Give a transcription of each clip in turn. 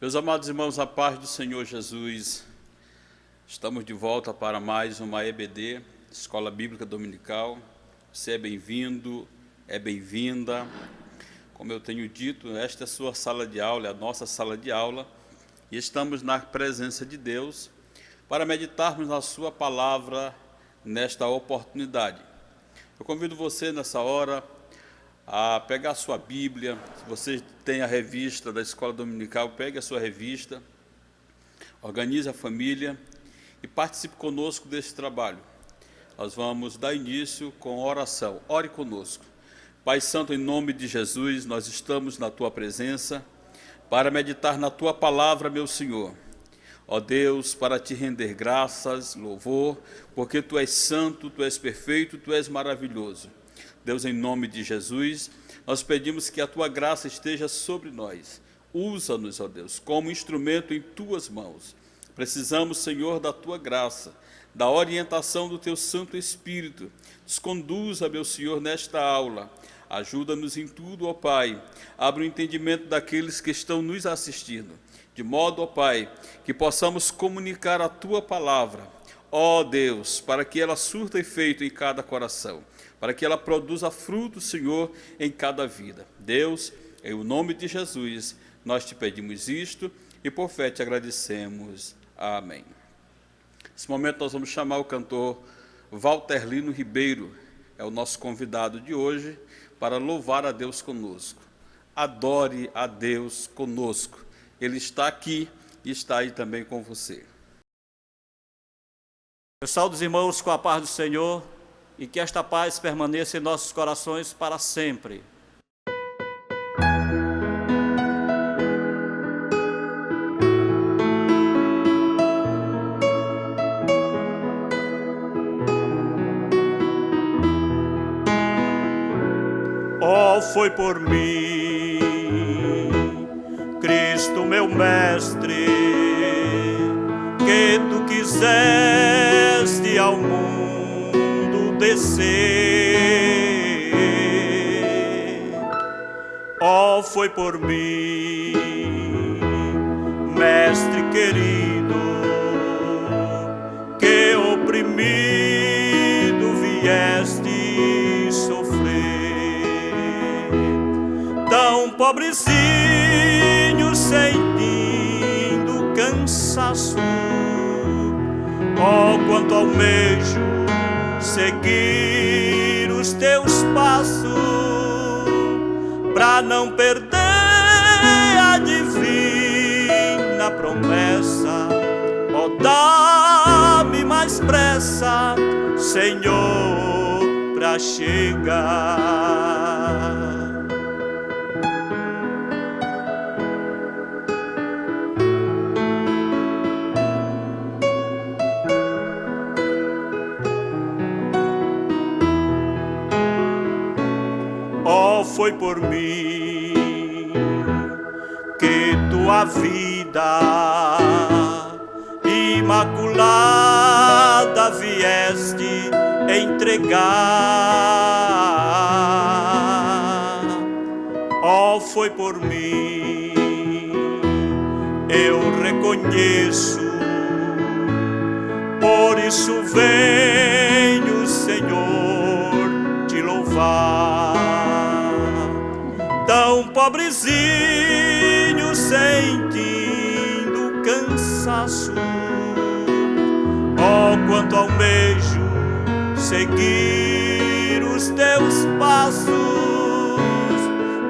Meus amados irmãos, a paz do Senhor Jesus, estamos de volta para mais uma EBD, Escola Bíblica Dominical. Você é bem-vindo, é bem-vinda. Como eu tenho dito, esta é a sua sala de aula, é a nossa sala de aula, e estamos na presença de Deus para meditarmos na sua palavra nesta oportunidade. Eu convido você nessa hora a pegar a sua Bíblia. Se você tem a revista da Escola Dominical, pegue a sua revista, organize a família e participe conosco desse trabalho. Nós vamos dar início com oração. Ore conosco. Pai Santo, em nome de Jesus, nós estamos na Tua presença para meditar na Tua palavra, meu Senhor. Ó Deus, para Te render graças, louvor, porque Tu és santo, Tu és perfeito, Tu és maravilhoso. Deus, em nome de Jesus, nós pedimos que a Tua graça esteja sobre nós. Usa-nos, ó Deus, como instrumento em Tuas mãos. Precisamos, Senhor, da Tua graça, da orientação do Teu Santo Espírito. Nos conduza, meu Senhor, nesta aula. Ajuda-nos em tudo, ó Pai. Abre o entendimento daqueles que estão nos assistindo, de modo, ó Pai, que possamos comunicar a Tua palavra, ó Deus, para que ela surta efeito em cada coração, para que ela produza fruto, Senhor, em cada vida. Deus, em o nome de Jesus, nós Te pedimos isto e por fé Te agradecemos. Amém. Nesse momento nós vamos chamar o cantor Walterlino Ribeiro, é o nosso convidado de hoje, para louvar a Deus conosco. Adore a Deus conosco. Ele está aqui e está aí também com você. Eu saúdo os irmãos com a paz do Senhor e que esta paz permaneça em nossos corações para sempre. Oh, foi por mim, Cristo meu mestre, que Tu quiseste ao mundo descer. Oh, foi por mim, mestre querido, que oprimido vieste sofrer. Tão pobrezinho, sentindo cansaço, oh, quanto almejo seguir os Teus passos, pra não perder a divina promessa. Oh, dá-me mais pressa, Senhor, pra chegar. Oh, foi por mim que Tua vida imaculada vieste entregar. Oh, foi por mim, eu reconheço, por isso venho, Senhor, Te louvar. Tão pobrezinho, sentindo cansaço, oh, quanto almejo seguir os Teus passos,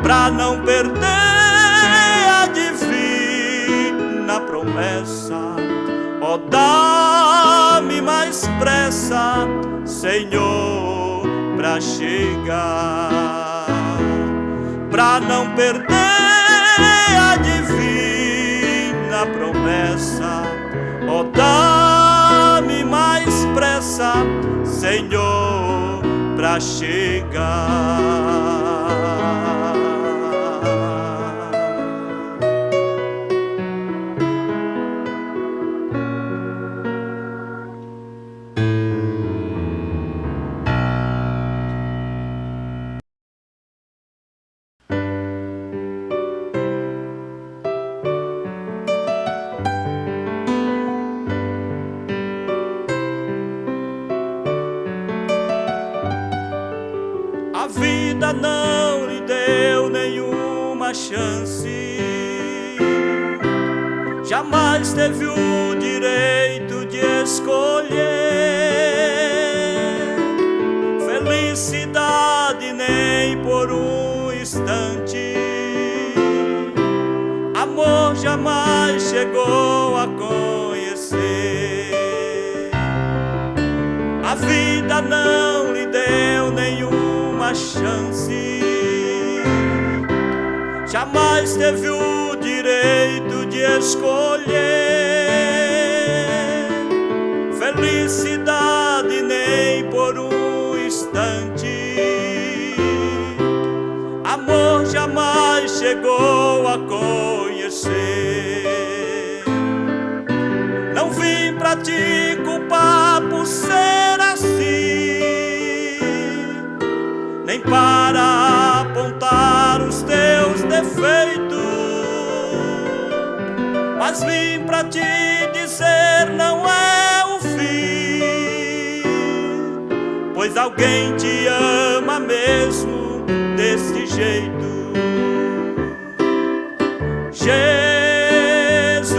pra não perder a divina promessa. Oh, dá-me mais pressa, Senhor, pra chegar, pra não perder a divina promessa. Oh, dá-me mais pressa, Senhor, pra chegar. vida não lhe deu nenhuma chance, jamais teve o direito de escolher felicidade nem por um instante. Amor jamais chegou a conhecer. A vida não lhe deu nenhuma chance, jamais teve o direito de escolher felicidade nem por um instante. Amor jamais chegou a conhecer. Não vim pra te culpar por ser assim, nem para apontar os teus defeitos, mas vim pra te dizer não é o fim, pois alguém te ama mesmo desse jeito. Jesus,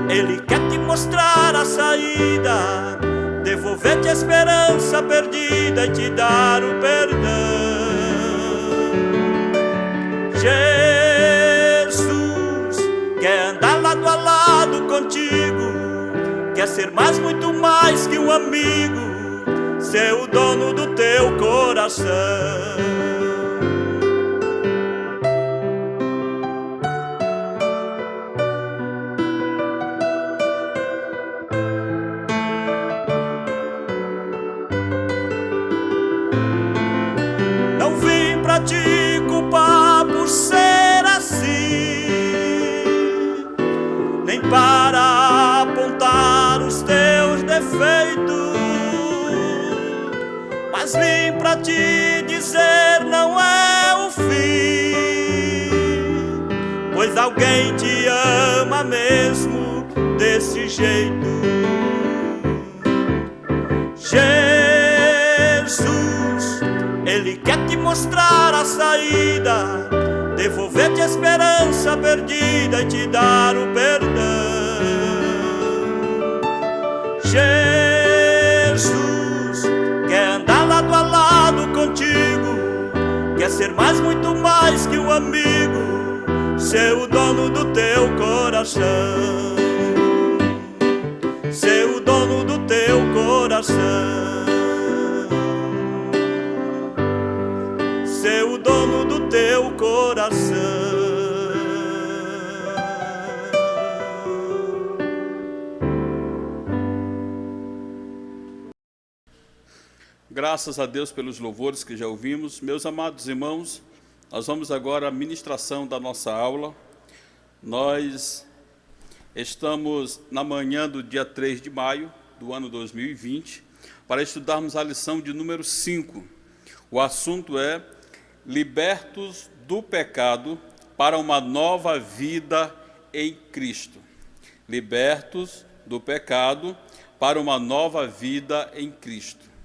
Ele quer te mostrar a saída, devolver-te a esperança perdida e te dar o perdão. Jesus quer andar lado a lado contigo, quer ser muito mais que um amigo, ser o dono do teu coração. Te culpar por ser assim, nem para apontar os teus defeitos, mas vim pra te dizer não é o fim, pois alguém te ama mesmo desse jeito. Jesus, Ele quer te mostrar a saída, devolver-te a esperança perdida e te dar o perdão. Jesus quer andar lado a lado contigo, quer ser muito mais que um amigo, ser o dono do teu coração, ser o dono do teu coração, ser o dono do teu coração. Graças a Deus pelos louvores que já ouvimos. Meus amados irmãos, nós vamos agora à ministração da nossa aula. Nós estamos na manhã do dia 3 de maio do ano 2020 para estudarmos a lição de número 5. O assunto é libertos do pecado para uma nova vida em Cristo. Libertos do pecado para uma nova vida em Cristo.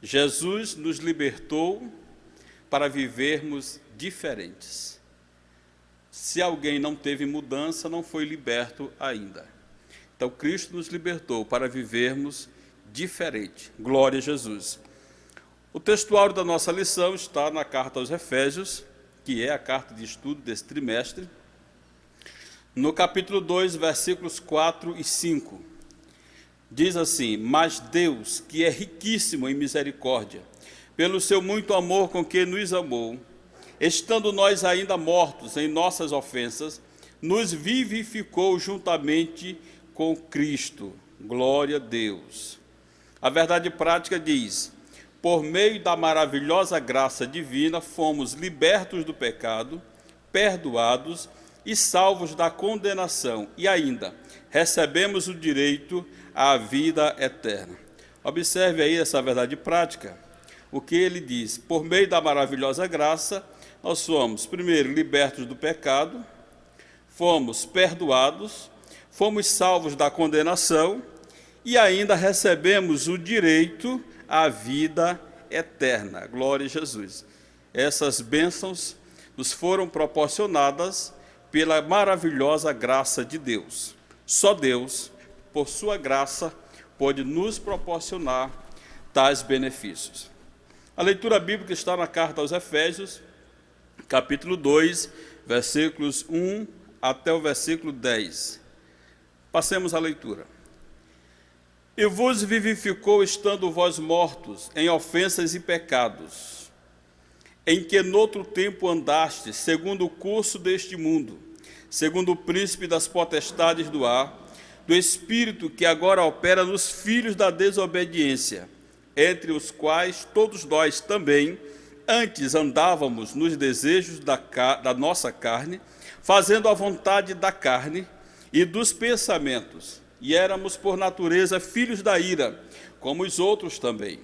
Jesus nos libertou para vivermos diferentes. Se alguém não teve mudança, não foi liberto ainda. Então, Cristo nos libertou para vivermos diferente. Glória a Jesus. O textuário da nossa lição está na carta aos Efésios, que é a carta de estudo desse trimestre, no capítulo 2, versículos 4 e 5. Diz assim: mas Deus, que é riquíssimo em misericórdia, pelo seu muito amor com que nos amou, estando nós ainda mortos em nossas ofensas, nos vivificou juntamente com Cristo. Glória a Deus. A verdade prática diz: por meio da maravilhosa graça divina, fomos libertos do pecado, perdoados e salvos da condenação, e ainda recebemos o direito à vida eterna. Observe aí essa verdade prática. O que ele diz: por meio da maravilhosa graça, nós somos, primeiro, libertos do pecado, fomos perdoados, fomos salvos da condenação e ainda recebemos o direito à vida eterna. Glória a Jesus. Essas bênçãos nos foram proporcionadas pela maravilhosa graça de Deus. Só Deus, por sua graça, pode nos proporcionar tais benefícios. A leitura bíblica está na carta aos Efésios, capítulo 2, versículos 1 até o versículo 10. Passemos a leitura. E vos vivificou, estando vós mortos em ofensas e pecados, em que noutro tempo andastes, segundo o curso deste mundo, segundo o príncipe das potestades do ar, do espírito que agora opera nos filhos da desobediência, entre os quais todos nós também antes andávamos nos desejos da nossa carne, fazendo a vontade da carne e dos pensamentos, e éramos por natureza filhos da ira, como os outros também.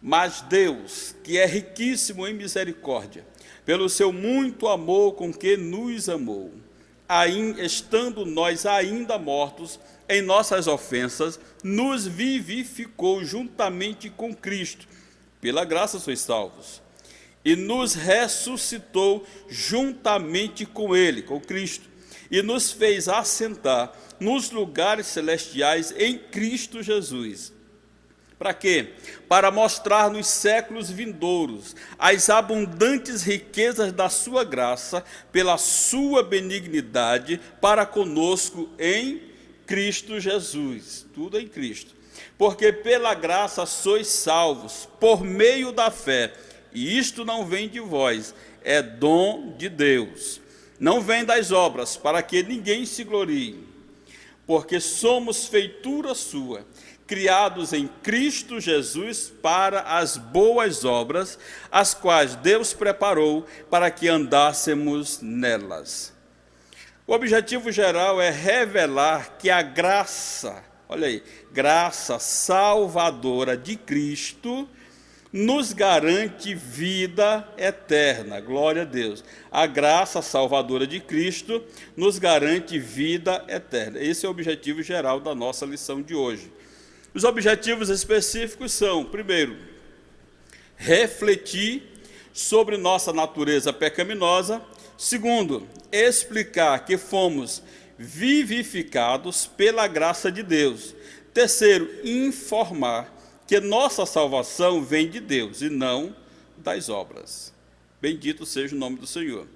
Mas Deus, que é riquíssimo em misericórdia, pelo seu muito amor com que nos amou, estando nós ainda mortos em nossas ofensas, nos vivificou juntamente com Cristo. Pela graça sois salvos. E nos ressuscitou juntamente com Ele, com Cristo, e nos fez assentar nos lugares celestiais em Cristo Jesus. Para quê? Para mostrar nos séculos vindouros as abundantes riquezas da sua graça, pela sua benignidade para conosco em Cristo Jesus. Tudo em Cristo. Porque pela graça sois salvos, por meio da fé, e isto não vem de vós, é dom de Deus. Não vem das obras, para que ninguém se glorie, porque somos feitura sua, criados em Cristo Jesus para as boas obras, as quais Deus preparou para que andássemos nelas. O objetivo geral é revelar que a graça, olha aí, graça salvadora de Cristo nos garante vida eterna. Glória a Deus. A graça salvadora de Cristo nos garante vida eterna. Esse é o objetivo geral da nossa lição de hoje. Os objetivos específicos são, primeiro, refletir sobre nossa natureza pecaminosa. Segundo, explicar que fomos vivificados pela graça de Deus. Terceiro, informar que nossa salvação vem de Deus e não das obras. Bendito seja o nome do Senhor.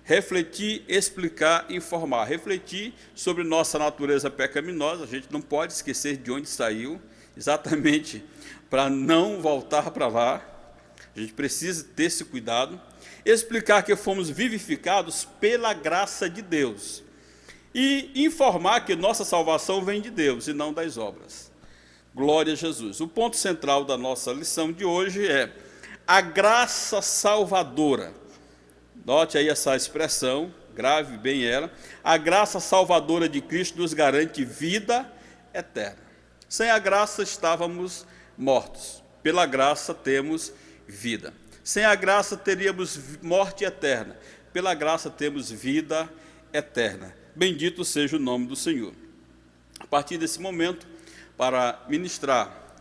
Refletir, explicar, informar. Refletir sobre nossa natureza pecaminosa. A gente não pode esquecer de onde saiu, exatamente para não voltar para lá. A gente precisa ter esse cuidado. Explicar que fomos vivificados pela graça de Deus. E informar que nossa salvação vem de Deus e não das obras. Glória a Jesus. O ponto central da nossa lição de hoje é a graça salvadora. Note aí essa expressão, grave bem ela. A graça salvadora de Cristo nos garante vida eterna. Sem a graça estávamos mortos. Pela graça temos vida. Sem a graça teríamos morte eterna. Pela graça temos vida eterna. Bendito seja o nome do Senhor. A partir desse momento, para ministrar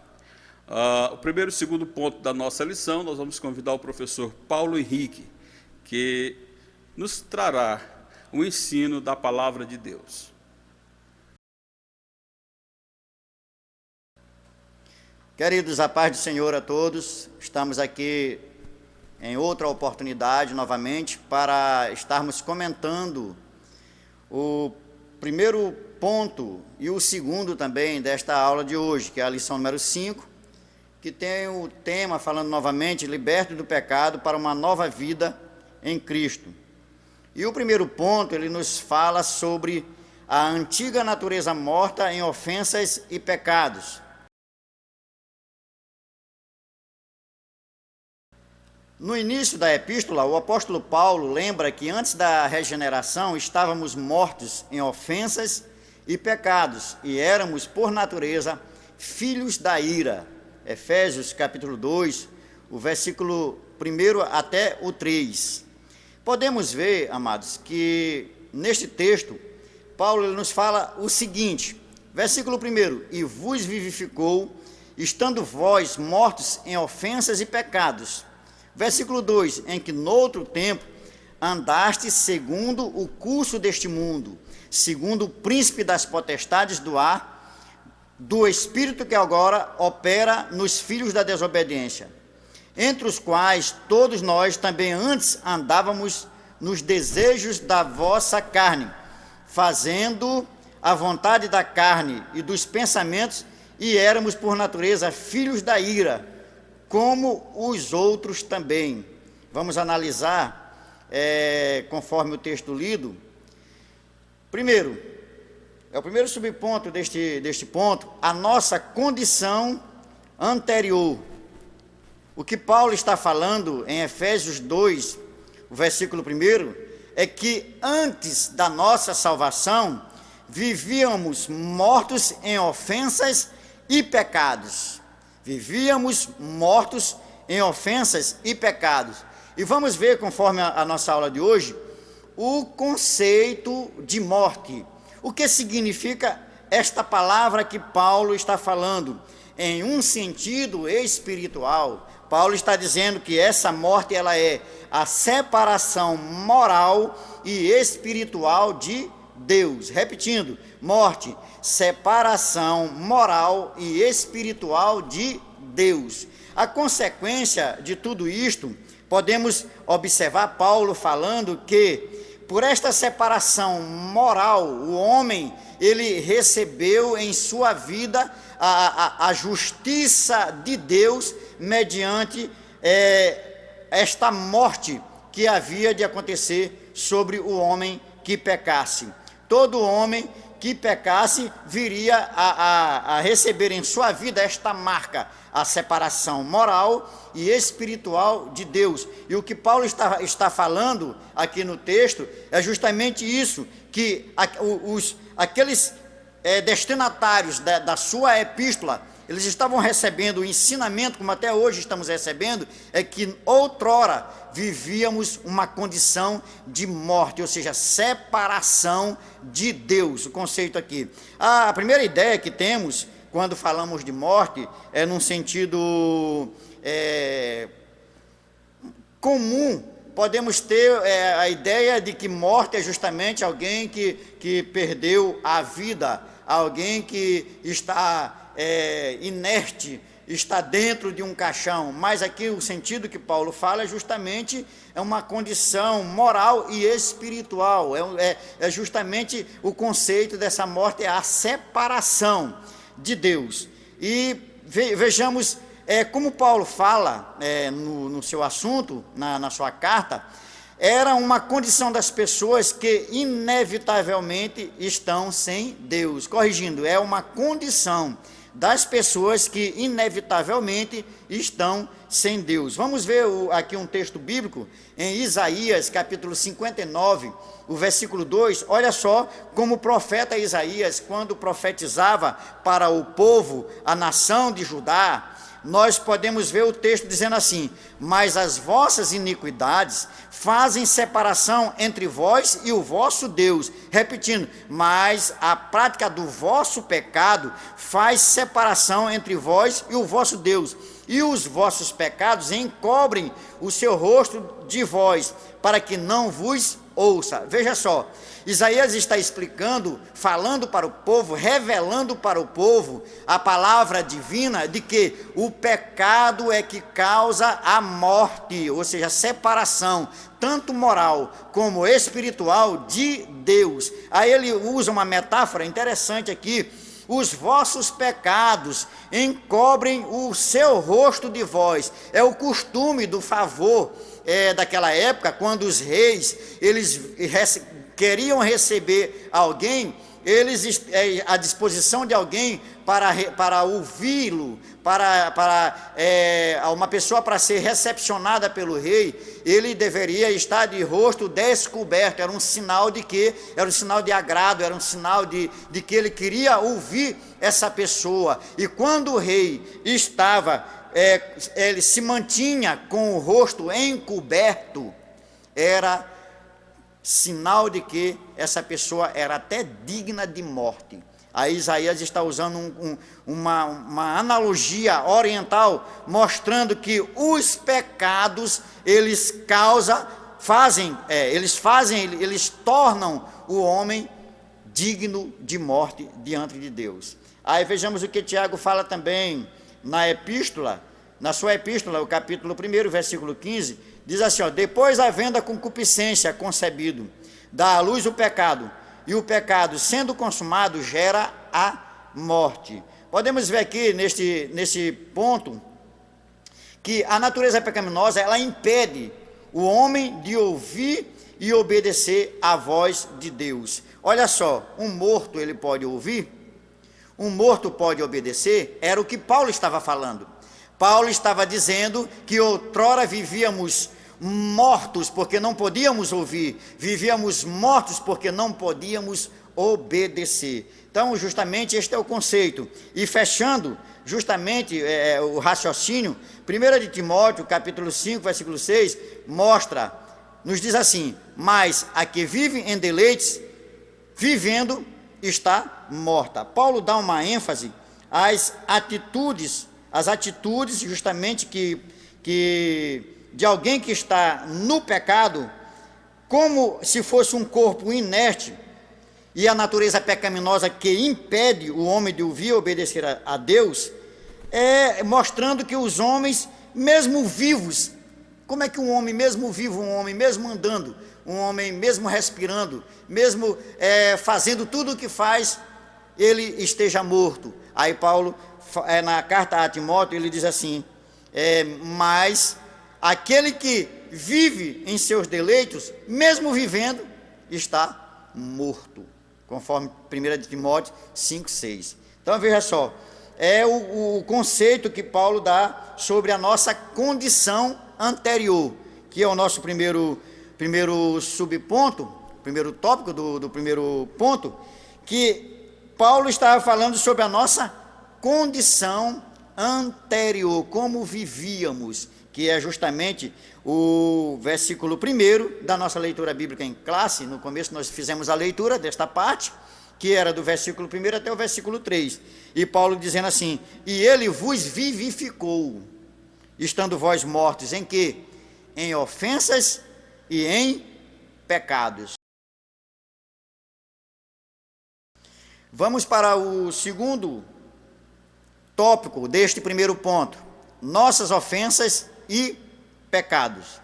o primeiro e segundo ponto da nossa lição, nós vamos convidar o professor Paulo Henrique, que nos trará o ensino da palavra de Deus. Queridos, a paz do Senhor a todos. Estamos aqui em outra oportunidade, novamente, para estarmos comentando o primeiro ponto e o segundo também desta aula de hoje, que é a lição número 5, que tem o tema, falando novamente, liberto do pecado para uma nova vida em Cristo. E o primeiro ponto, ele nos fala sobre a antiga natureza morta em ofensas e pecados. No início da epístola, o apóstolo Paulo lembra que antes da regeneração estávamos mortos em ofensas e pecados, e éramos, por natureza, filhos da ira. Efésios capítulo 2, o versículo 1 até o 3. Podemos ver, amados, que neste texto, Paulo nos fala o seguinte, versículo 1, e vos vivificou, estando vós mortos em ofensas e pecados. Versículo 2, em que noutro tempo andastes segundo o curso deste mundo, segundo o príncipe das potestades do ar, do espírito que agora opera nos filhos da desobediência, entre os quais todos nós também antes andávamos nos desejos da vossa carne, fazendo a vontade da carne e dos pensamentos, e éramos por natureza filhos da ira, como os outros também. Vamos analisar, conforme o texto lido. Primeiro, é o primeiro subponto deste ponto, a nossa condição anterior. O que Paulo está falando em Efésios 2, o versículo 1, é que antes da nossa salvação, vivíamos mortos em ofensas e pecados. Vivíamos mortos em ofensas e pecados. E vamos ver, conforme a nossa aula de hoje, o conceito de morte. O que significa esta palavra que Paulo está falando? Em um sentido espiritual, Paulo está dizendo que essa morte ela é a separação moral e espiritual de Deus. Repetindo, morte, separação moral e espiritual de Deus. A consequência de tudo isto, podemos observar Paulo falando que por esta separação moral, o homem, ele recebeu em sua vida a justiça de Deus mediante esta morte que havia de acontecer sobre o homem que pecasse. Todo homem que pecasse viria a receber em sua vida esta marca, a separação moral e espiritual de Deus. E o que Paulo está falando aqui no texto é justamente isso, que aqueles destinatários da sua epístola, eles estavam recebendo o ensinamento, como até hoje estamos recebendo, é que outrora vivíamos uma condição de morte, ou seja, separação de Deus, o conceito aqui. A primeira ideia que temos quando falamos de morte é num sentido comum. Podemos ter a ideia de que morte é justamente alguém que perdeu a vida, alguém que está inerte, está dentro de um caixão, mas aqui o sentido que Paulo fala é justamente uma condição moral e espiritual, é justamente o conceito dessa morte, é a separação de Deus. E vejamos como Paulo fala no seu assunto, na sua carta, era uma condição das pessoas que inevitavelmente estão sem Deus. Corrigindo, é uma condição das pessoas que inevitavelmente estão sem Deus. Vamos ver aqui um texto bíblico em Isaías, capítulo 59, o versículo 2. Olha só como o profeta Isaías, quando profetizava para o povo, a nação de Judá, nós podemos ver o texto dizendo assim: mas as vossas iniquidades fazem separação entre vós e o vosso Deus. Repetindo, mas a prática do vosso pecado faz separação entre vós e o vosso Deus. E os vossos pecados encobrem o seu rosto de vós, para que não vos ouça. Veja só, Isaías está explicando, falando para o povo, revelando para o povo a palavra divina de que o pecado é que causa a morte, ou seja, a separação, tanto moral como espiritual de Deus. Aí ele usa uma metáfora interessante aqui: os vossos pecados encobrem o seu rosto de vós. É o costume do favor daquela época, quando os reis eles queriam receber alguém, eles à disposição de alguém para ouvi-lo, para uma pessoa para ser recepcionada pelo rei, ele deveria estar de rosto descoberto. Era um sinal de quê? Era um sinal de agrado, era um sinal de que ele queria ouvir essa pessoa. E quando o rei estava, ele se mantinha com o rosto encoberto, era sinal de que essa pessoa era até digna de morte. Aí Isaías está usando uma analogia oriental, mostrando que os pecados, eles tornam o homem digno de morte diante de Deus. Aí vejamos o que Tiago fala também na sua epístola, o capítulo 1, versículo 15, diz assim, depois havendo a concupiscência concebido, dá à luz o pecado, e o pecado, sendo consumado, gera a morte. Podemos ver aqui, nesse ponto, que a natureza pecaminosa, ela impede o homem de ouvir e obedecer à voz de Deus. Olha só, um morto ele pode ouvir, um morto pode obedecer, era o que Paulo estava falando. Paulo estava dizendo que outrora vivíamos mortos porque não podíamos ouvir, vivíamos mortos porque não podíamos obedecer. Então, justamente este é o conceito. E fechando justamente o raciocínio, 1 de Timóteo, capítulo 5, versículo 6, nos diz assim, mas a que vive em deleites, vivendo, está morta. Paulo dá uma ênfase às atitudes justamente que de alguém que está no pecado, como se fosse um corpo inerte, e a natureza pecaminosa que impede o homem de ouvir e obedecer a Deus, mostrando que os homens, mesmo vivos, como é que um homem mesmo vivo, um homem mesmo andando, um homem mesmo respirando, mesmo fazendo tudo o que faz, ele esteja morto? Aí Paulo, na carta a Timóteo, ele diz assim, mas aquele que vive em seus deleitos, mesmo vivendo, está morto, conforme 1 de Timóteo 5, 6. Então veja só, o conceito que Paulo dá sobre a nossa condição anterior, que é o nosso primeiro subponto, primeiro tópico do primeiro ponto, que Paulo estava falando sobre a nossa condição anterior, como vivíamos, que é justamente o versículo 1 da nossa leitura bíblica em classe. No começo nós fizemos a leitura desta parte, que era do versículo 1 até o versículo 3, e Paulo dizendo assim, e ele vos vivificou, estando vós mortos em quê? Em ofensas e em pecados. Vamos para o segundo tópico deste primeiro ponto, nossas ofensas e pecados.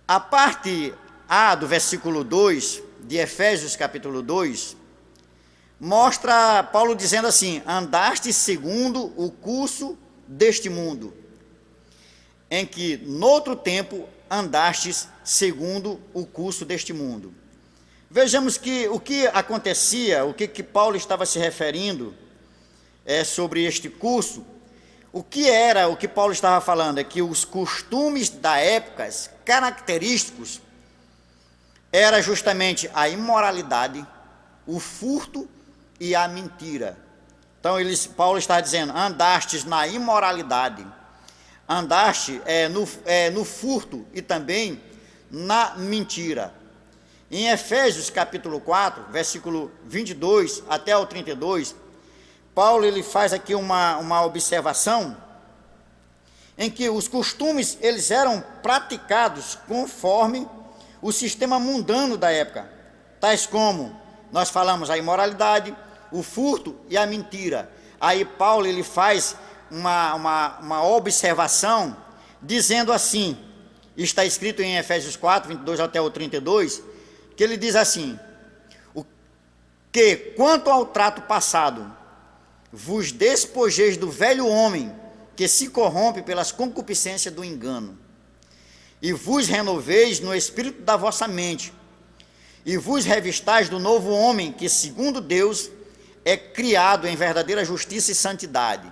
A parte A do versículo 2 de Efésios capítulo 2, mostra Paulo dizendo assim, andaste segundo o curso deste mundo, em que noutro tempo andastes segundo o curso deste mundo. Vejamos que o que acontecia, o que Paulo estava se referindo sobre este curso. O que Paulo estava falando é que os costumes da época, característicos, era justamente a imoralidade, o furto e a mentira. Então Paulo está dizendo, andastes na imoralidade, andaste no furto e também na mentira. Em Efésios capítulo 4, versículo 22 até o 32, Paulo ele faz aqui uma observação em que os costumes eles eram praticados conforme o sistema mundano da época, tais como nós falamos a imoralidade, o furto e a mentira. Aí Paulo ele faz uma observação dizendo assim, está escrito em Efésios 4, 22 até o 32, que ele diz assim, que quanto ao trato passado, vos despojeis do velho homem, que se corrompe pelas concupiscências do engano, e vos renoveis no espírito da vossa mente, e vos revistais do novo homem, que segundo Deus é criado em verdadeira justiça e santidade.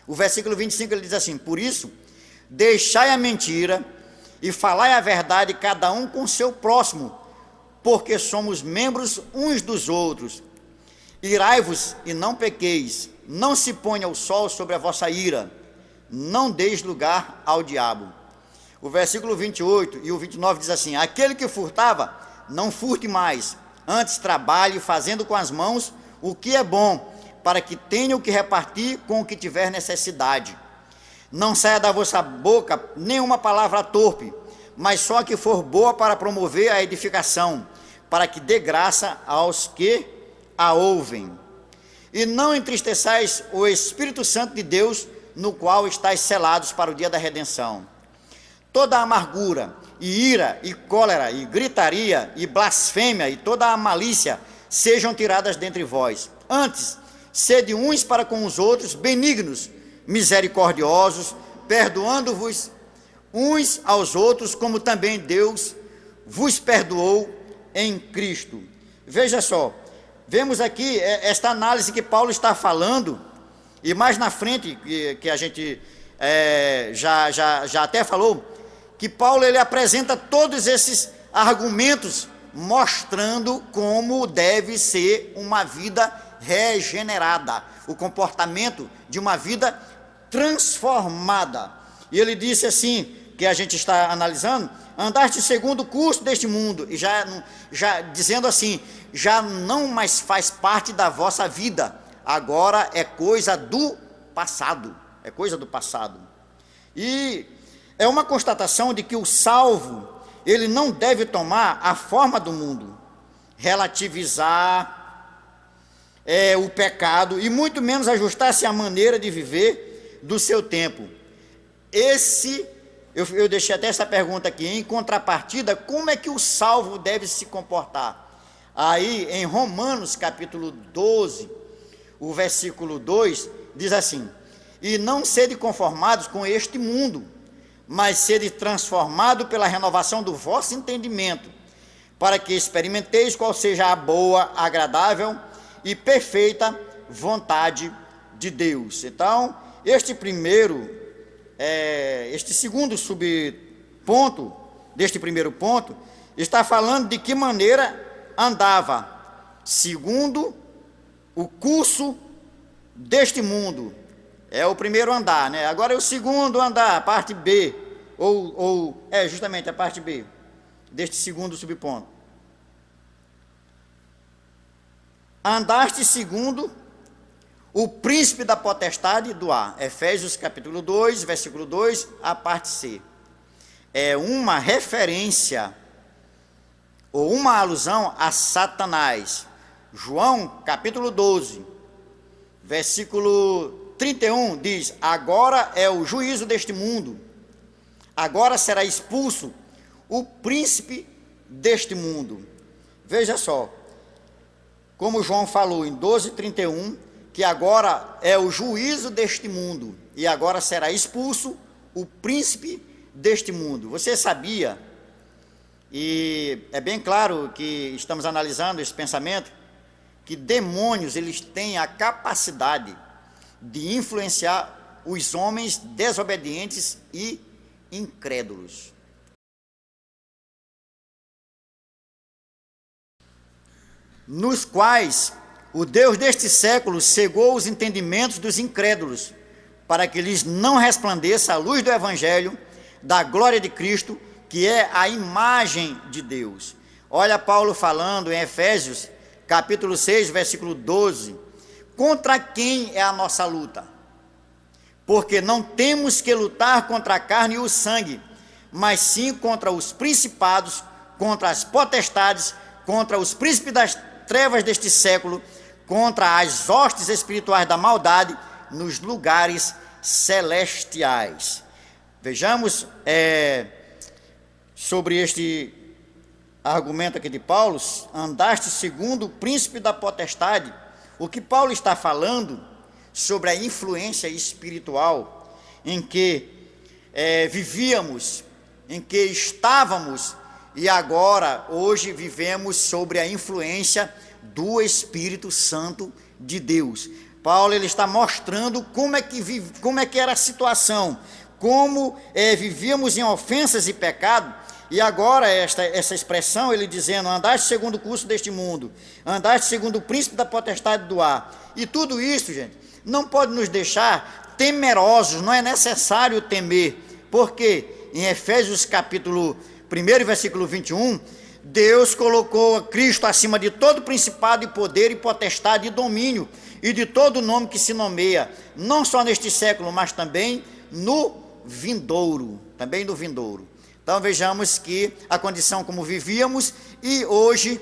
O versículo 25 ele diz assim, por isso, deixai a mentira e falai a verdade cada um com seu próximo, porque somos membros uns dos outros. Irai-vos e não pequeis, não se ponha o sol sobre a vossa ira, não deis lugar ao diabo. O versículo 28 e o 29 diz assim, aquele que furtava, não furte mais, antes trabalhe fazendo com as mãos o que é bom, para que tenha o que repartir com o que tiver necessidade. Não saia da vossa boca nenhuma palavra torpe, mas só a que for boa para promover a edificação, para que dê graça aos que a ouvem. E não entristeçais o Espírito Santo de Deus, no qual estáis selados para o dia da redenção. Toda amargura, e ira, e cólera, e gritaria, e blasfêmia, e toda a malícia sejam tiradas dentre vós. Antes, sede uns para com os outros, benignos, misericordiosos, perdoando-vos uns aos outros, como também Deus vos perdoou em Cristo. Veja só, vemos aqui esta análise que Paulo está falando, e mais na frente, que a gente já até falou, que Paulo ele apresenta todos esses argumentos, mostrando como deve ser uma vida regenerada, o comportamento de uma vida transformada. E ele disse assim, que a gente está analisando: andaste segundo o curso deste mundo, e já dizendo assim, já não mais faz parte da vossa vida, agora é coisa do passado, E é uma constatação de que o salvo, ele não deve tomar a forma do mundo, relativizar o pecado, e muito menos ajustar-se à maneira de viver do seu tempo. Eu deixei até essa pergunta aqui, em contrapartida, como é que o salvo deve se comportar? Aí, em Romanos, capítulo 12, o versículo 2, diz assim: e não sede conformados com este mundo, mas sede transformado pela renovação do vosso entendimento, para que experimenteis qual seja a boa, agradável e perfeita vontade de Deus. Então, este segundo subponto deste primeiro ponto está falando de que maneira andava segundo o curso deste mundo. É o primeiro andar, né? Agora é o segundo andar, a parte B, justamente a parte B deste segundo subponto. Andaste segundo o príncipe da potestade do ar. Efésios capítulo 2, versículo 2, a parte C. É uma referência ou uma alusão a Satanás. João capítulo 12, versículo 31 diz: agora é o juízo deste mundo, agora será expulso o príncipe deste mundo. Veja só, como João falou em 12:31, que agora é o juízo deste mundo, e agora será expulso o príncipe deste mundo. Você sabia, e é bem claro que estamos analisando esse pensamento, que demônios eles têm a capacidade de influenciar os homens desobedientes e incrédulos. Nos quais o Deus deste século cegou os entendimentos dos incrédulos, para que lhes não resplandeça a luz do Evangelho, da glória de Cristo, que é a imagem de Deus. Olha Paulo falando em Efésios, capítulo 6, versículo 12. Contra quem é a nossa luta? Porque não temos que lutar contra a carne e o sangue, mas sim contra os principados, contra as potestades, contra os príncipes das trevas deste século, contra as hostes espirituais da maldade nos lugares celestiais. Vejamos sobre este argumento aqui de Paulo: andaste segundo o príncipe da potestade. O que Paulo está falando sobre a influência espiritual em que vivíamos, em que estávamos, e agora, hoje, vivemos sobre a influência do Espírito Santo de Deus. Paulo ele está mostrando como é que era a situação, como vivíamos em ofensas e pecado, e agora essa expressão, ele dizendo: andaste segundo o curso deste mundo, andaste segundo o príncipe da potestade do ar. E tudo isso, gente, não pode nos deixar temerosos, não é necessário temer, porque em Efésios capítulo 1, versículo 21, Deus colocou Cristo acima de todo principado e poder e potestade e domínio e de todo nome que se nomeia, não só neste século, mas também no vindouro, Então vejamos que a condição como vivíamos, e hoje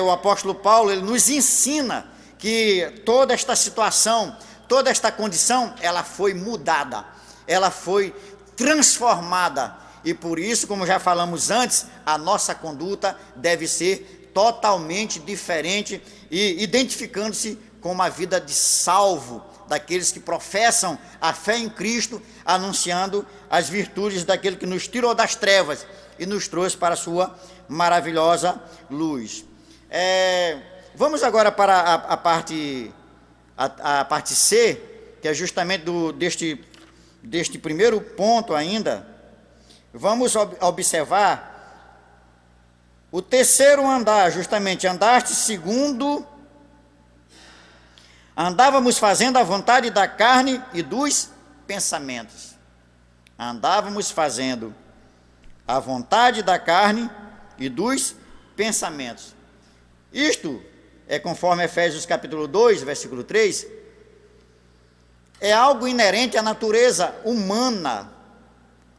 o apóstolo Paulo ele nos ensina que toda esta situação, toda esta condição, ela foi mudada, ela foi transformada, e por isso, como já falamos antes, a nossa conduta deve ser totalmente diferente e identificando-se com uma vida de salvo, daqueles que professam a fé em Cristo, anunciando as virtudes daquele que nos tirou das trevas e nos trouxe para a sua maravilhosa luz. Vamos agora para a parte C, que é justamente deste primeiro ponto ainda. Vamos observar o terceiro andar, justamente, andaste segundo... Andávamos fazendo a vontade da carne e dos pensamentos. Andávamos fazendo a vontade da carne e dos pensamentos. Isto é conforme Efésios capítulo 2, versículo 3, é algo inerente à natureza humana.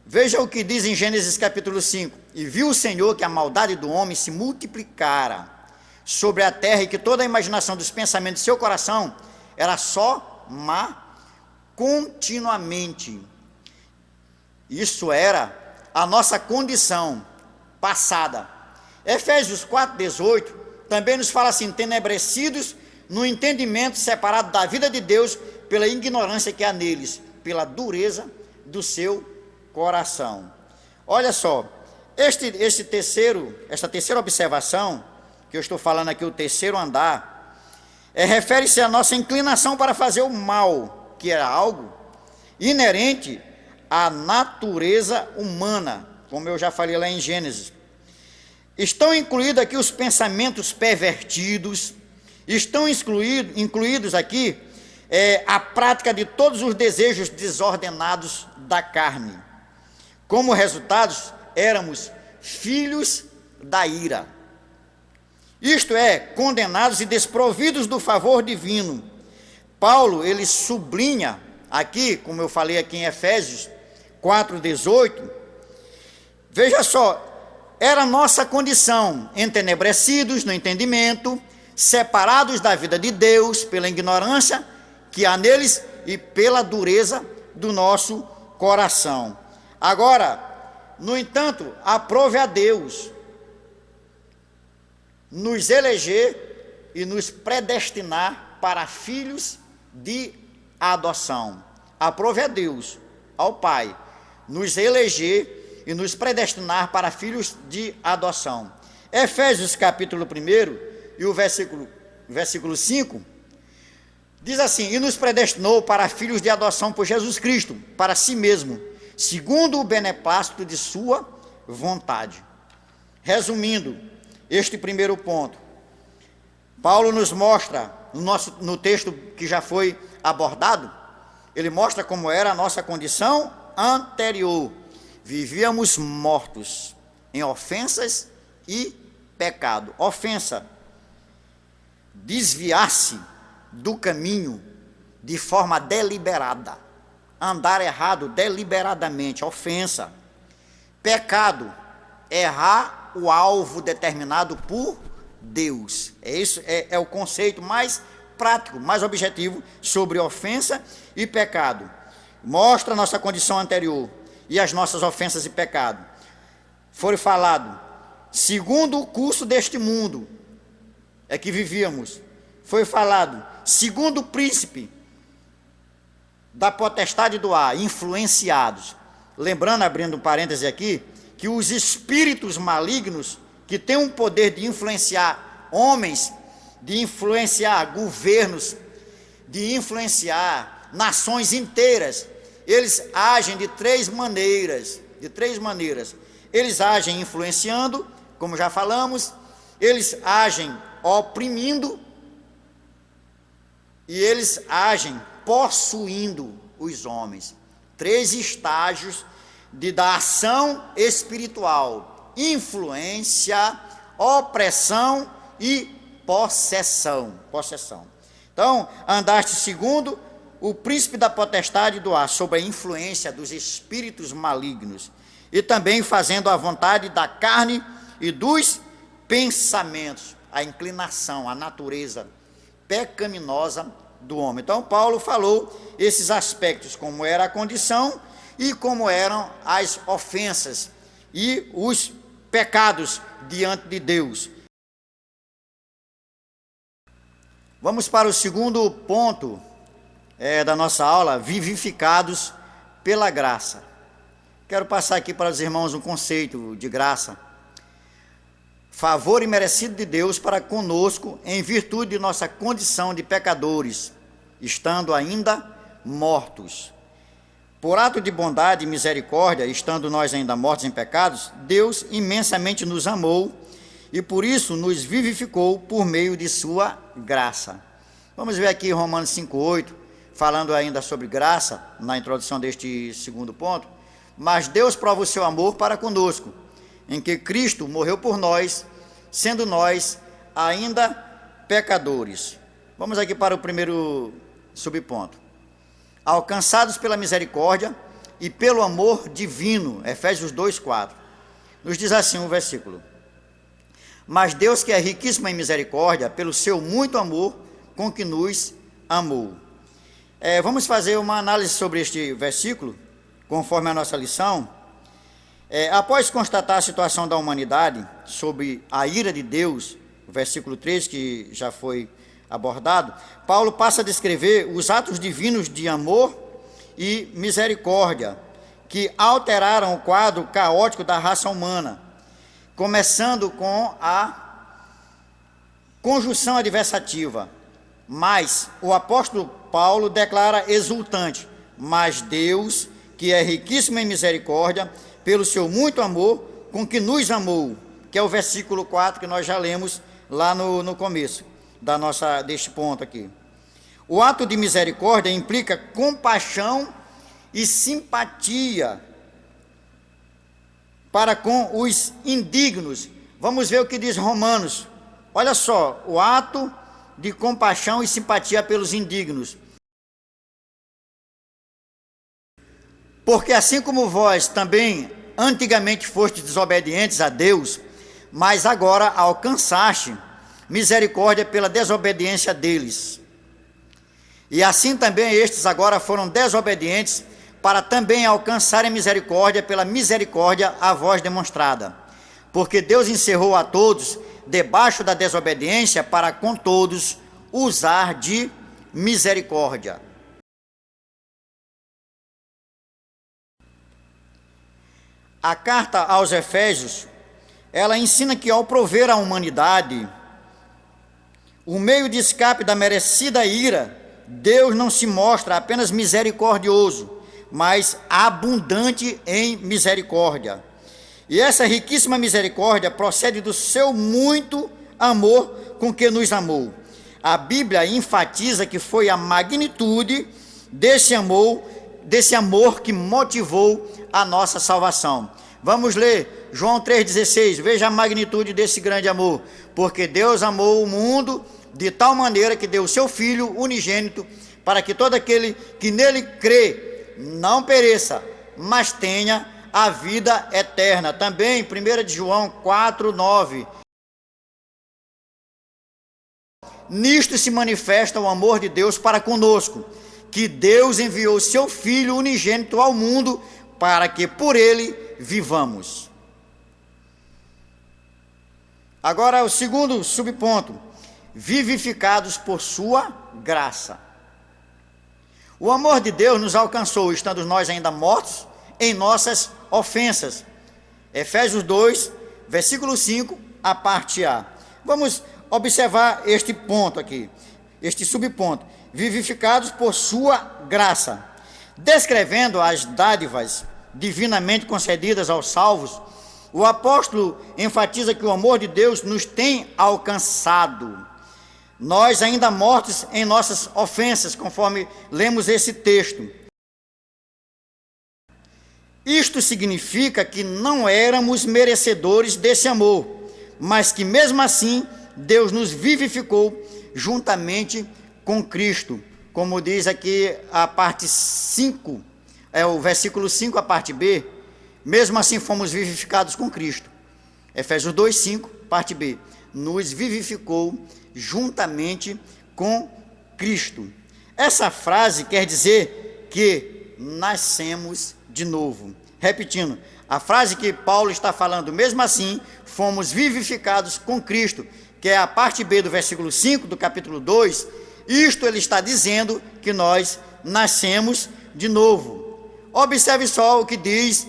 Veja o que diz em Gênesis capítulo 5. E viu o Senhor que a maldade do homem se multiplicara sobre a terra e que toda a imaginação dos pensamentos de seu coração era só má continuamente. Isso era a nossa condição passada. Efésios 4,18 também nos fala assim: tenebrecidos no entendimento, separado da vida de Deus pela ignorância que há neles, pela dureza do seu coração. Olha só, esta terceira observação, que eu estou falando aqui, o terceiro andar, refere-se à nossa inclinação para fazer o mal, que era algo inerente à natureza humana, como eu já falei lá em Gênesis. Estão incluídos aqui os pensamentos pervertidos, estão incluídos aqui a prática de todos os desejos desordenados da carne. Como resultados, éramos filhos da ira. Isto é, condenados e desprovidos do favor divino. Paulo, ele sublinha aqui, como eu falei aqui em Efésios 4,18, veja só, era nossa condição, entenebrecidos no entendimento, separados da vida de Deus pela ignorância que há neles e pela dureza do nosso coração. Agora, no entanto, aprove a Deus nos eleger e nos predestinar para filhos de adoção. Aprove a Deus, ao Pai, nos eleger e nos predestinar para filhos de adoção. Efésios capítulo 1 e o versículo 5, diz assim: e nos predestinou para filhos de adoção por Jesus Cristo, para si mesmo, segundo o beneplácito de sua vontade. Resumindo, este primeiro ponto, Paulo nos mostra, no texto que já foi abordado, ele mostra como era a nossa condição anterior. Vivíamos mortos em ofensas e pecado. Ofensa, desviar-se do caminho de forma deliberada, andar errado deliberadamente, ofensa. Pecado, errar o alvo determinado por Deus. Isso é o conceito mais prático, mais objetivo sobre ofensa e pecado. Mostra a nossa condição anterior e as nossas ofensas e pecado. Foi falado, segundo o curso deste mundo é que vivíamos. Foi falado, segundo o príncipe da potestade do ar, influenciados. Lembrando, abrindo um parêntese aqui, que os espíritos malignos, que têm um poder de influenciar homens, de influenciar governos, de influenciar nações inteiras, eles agem de três maneiras. Eles agem influenciando, como já falamos, eles agem oprimindo e eles agem possuindo os homens. 3 estágios da ação espiritual: influência, opressão e possessão. Então, andaste segundo o príncipe da potestade do ar, sob a influência dos espíritos malignos, e também fazendo a vontade da carne e dos pensamentos, a inclinação, a natureza pecaminosa do homem. Então, Paulo falou esses aspectos, como era a condição e como eram as ofensas e os pecados diante de Deus. Vamos para o segundo ponto da nossa aula, vivificados pela graça. Quero passar aqui para os irmãos um conceito de graça. Favor imerecido de Deus para conosco em virtude de nossa condição de pecadores, estando ainda mortos. Por ato de bondade e misericórdia, estando nós ainda mortos em pecados, Deus imensamente nos amou e por isso nos vivificou por meio de sua graça. Vamos ver aqui Romanos 5,8, falando ainda sobre graça, na introdução deste segundo ponto. Mas Deus prova o seu amor para conosco, em que Cristo morreu por nós, sendo nós ainda pecadores. Vamos aqui para o primeiro subponto. Alcançados pela misericórdia e pelo amor divino, Efésios 2,4. Nos diz assim o versículo: mas Deus, que é riquíssimo em misericórdia, pelo seu muito amor com que nos amou. Vamos fazer uma análise sobre este versículo, conforme a nossa lição. Após constatar a situação da humanidade sob a ira de Deus, o versículo 3, que já foi abordado, Paulo passa a descrever os atos divinos de amor e misericórdia, que alteraram o quadro caótico da raça humana, começando com a conjunção adversativa. Mas o apóstolo Paulo declara exultante: mas Deus, que é riquíssimo em misericórdia, pelo seu muito amor, com que nos amou, que é o versículo 4 que nós já lemos lá no começo deste ponto aqui. O ato de misericórdia implica compaixão e simpatia para com os indignos. Vamos ver o que diz Romanos. Olha só, o ato de compaixão e simpatia pelos indignos. Porque assim como vós também antigamente fostes desobedientes a Deus, mas agora alcançaste misericórdia pela desobediência deles. E assim também estes agora foram desobedientes para também alcançarem misericórdia pela misericórdia a vós demonstrada. Porque Deus encerrou a todos debaixo da desobediência para com todos usar de misericórdia. A carta aos Efésios, ela ensina que ao prover à humanidade o meio de escape da merecida ira, Deus não se mostra apenas misericordioso, mas abundante em misericórdia. E essa riquíssima misericórdia procede do seu muito amor com que nos amou. A Bíblia enfatiza que foi a magnitude desse amor que motivou a nossa salvação. Vamos ler João 3,16, veja a magnitude desse grande amor. Porque Deus amou o mundo de tal maneira que deu o seu Filho unigênito, para que todo aquele que nele crê não pereça, mas tenha a vida eterna. Também 1 João 4,9. Nisto se manifesta o amor de Deus para conosco, que Deus enviou seu Filho unigênito ao mundo para que por ele vivamos. Agora o segundo subponto: vivificados por sua graça. O amor de Deus nos alcançou, estando nós ainda mortos em nossas ofensas. Efésios 2, versículo 5, a parte A. Vamos observar este ponto aqui, este subponto: vivificados por sua graça. Descrevendo as dádivas divinamente concedidas aos salvos, o apóstolo enfatiza que o amor de Deus nos tem alcançado, nós ainda mortos em nossas ofensas, conforme lemos esse texto. Isto significa que não éramos merecedores desse amor, mas que mesmo assim Deus nos vivificou juntamente com Cristo. Como diz aqui a parte 5, o versículo 5, a parte B, mesmo assim fomos vivificados com Cristo. Efésios 2, 5, parte B, nos vivificou juntamente com Cristo. Essa frase quer dizer que nascemos de novo. Repetindo, a frase que Paulo está falando, mesmo assim, fomos vivificados com Cristo, que é a parte B do versículo 5 do capítulo 2, isto ele está dizendo que nós nascemos de novo. Observe só o que diz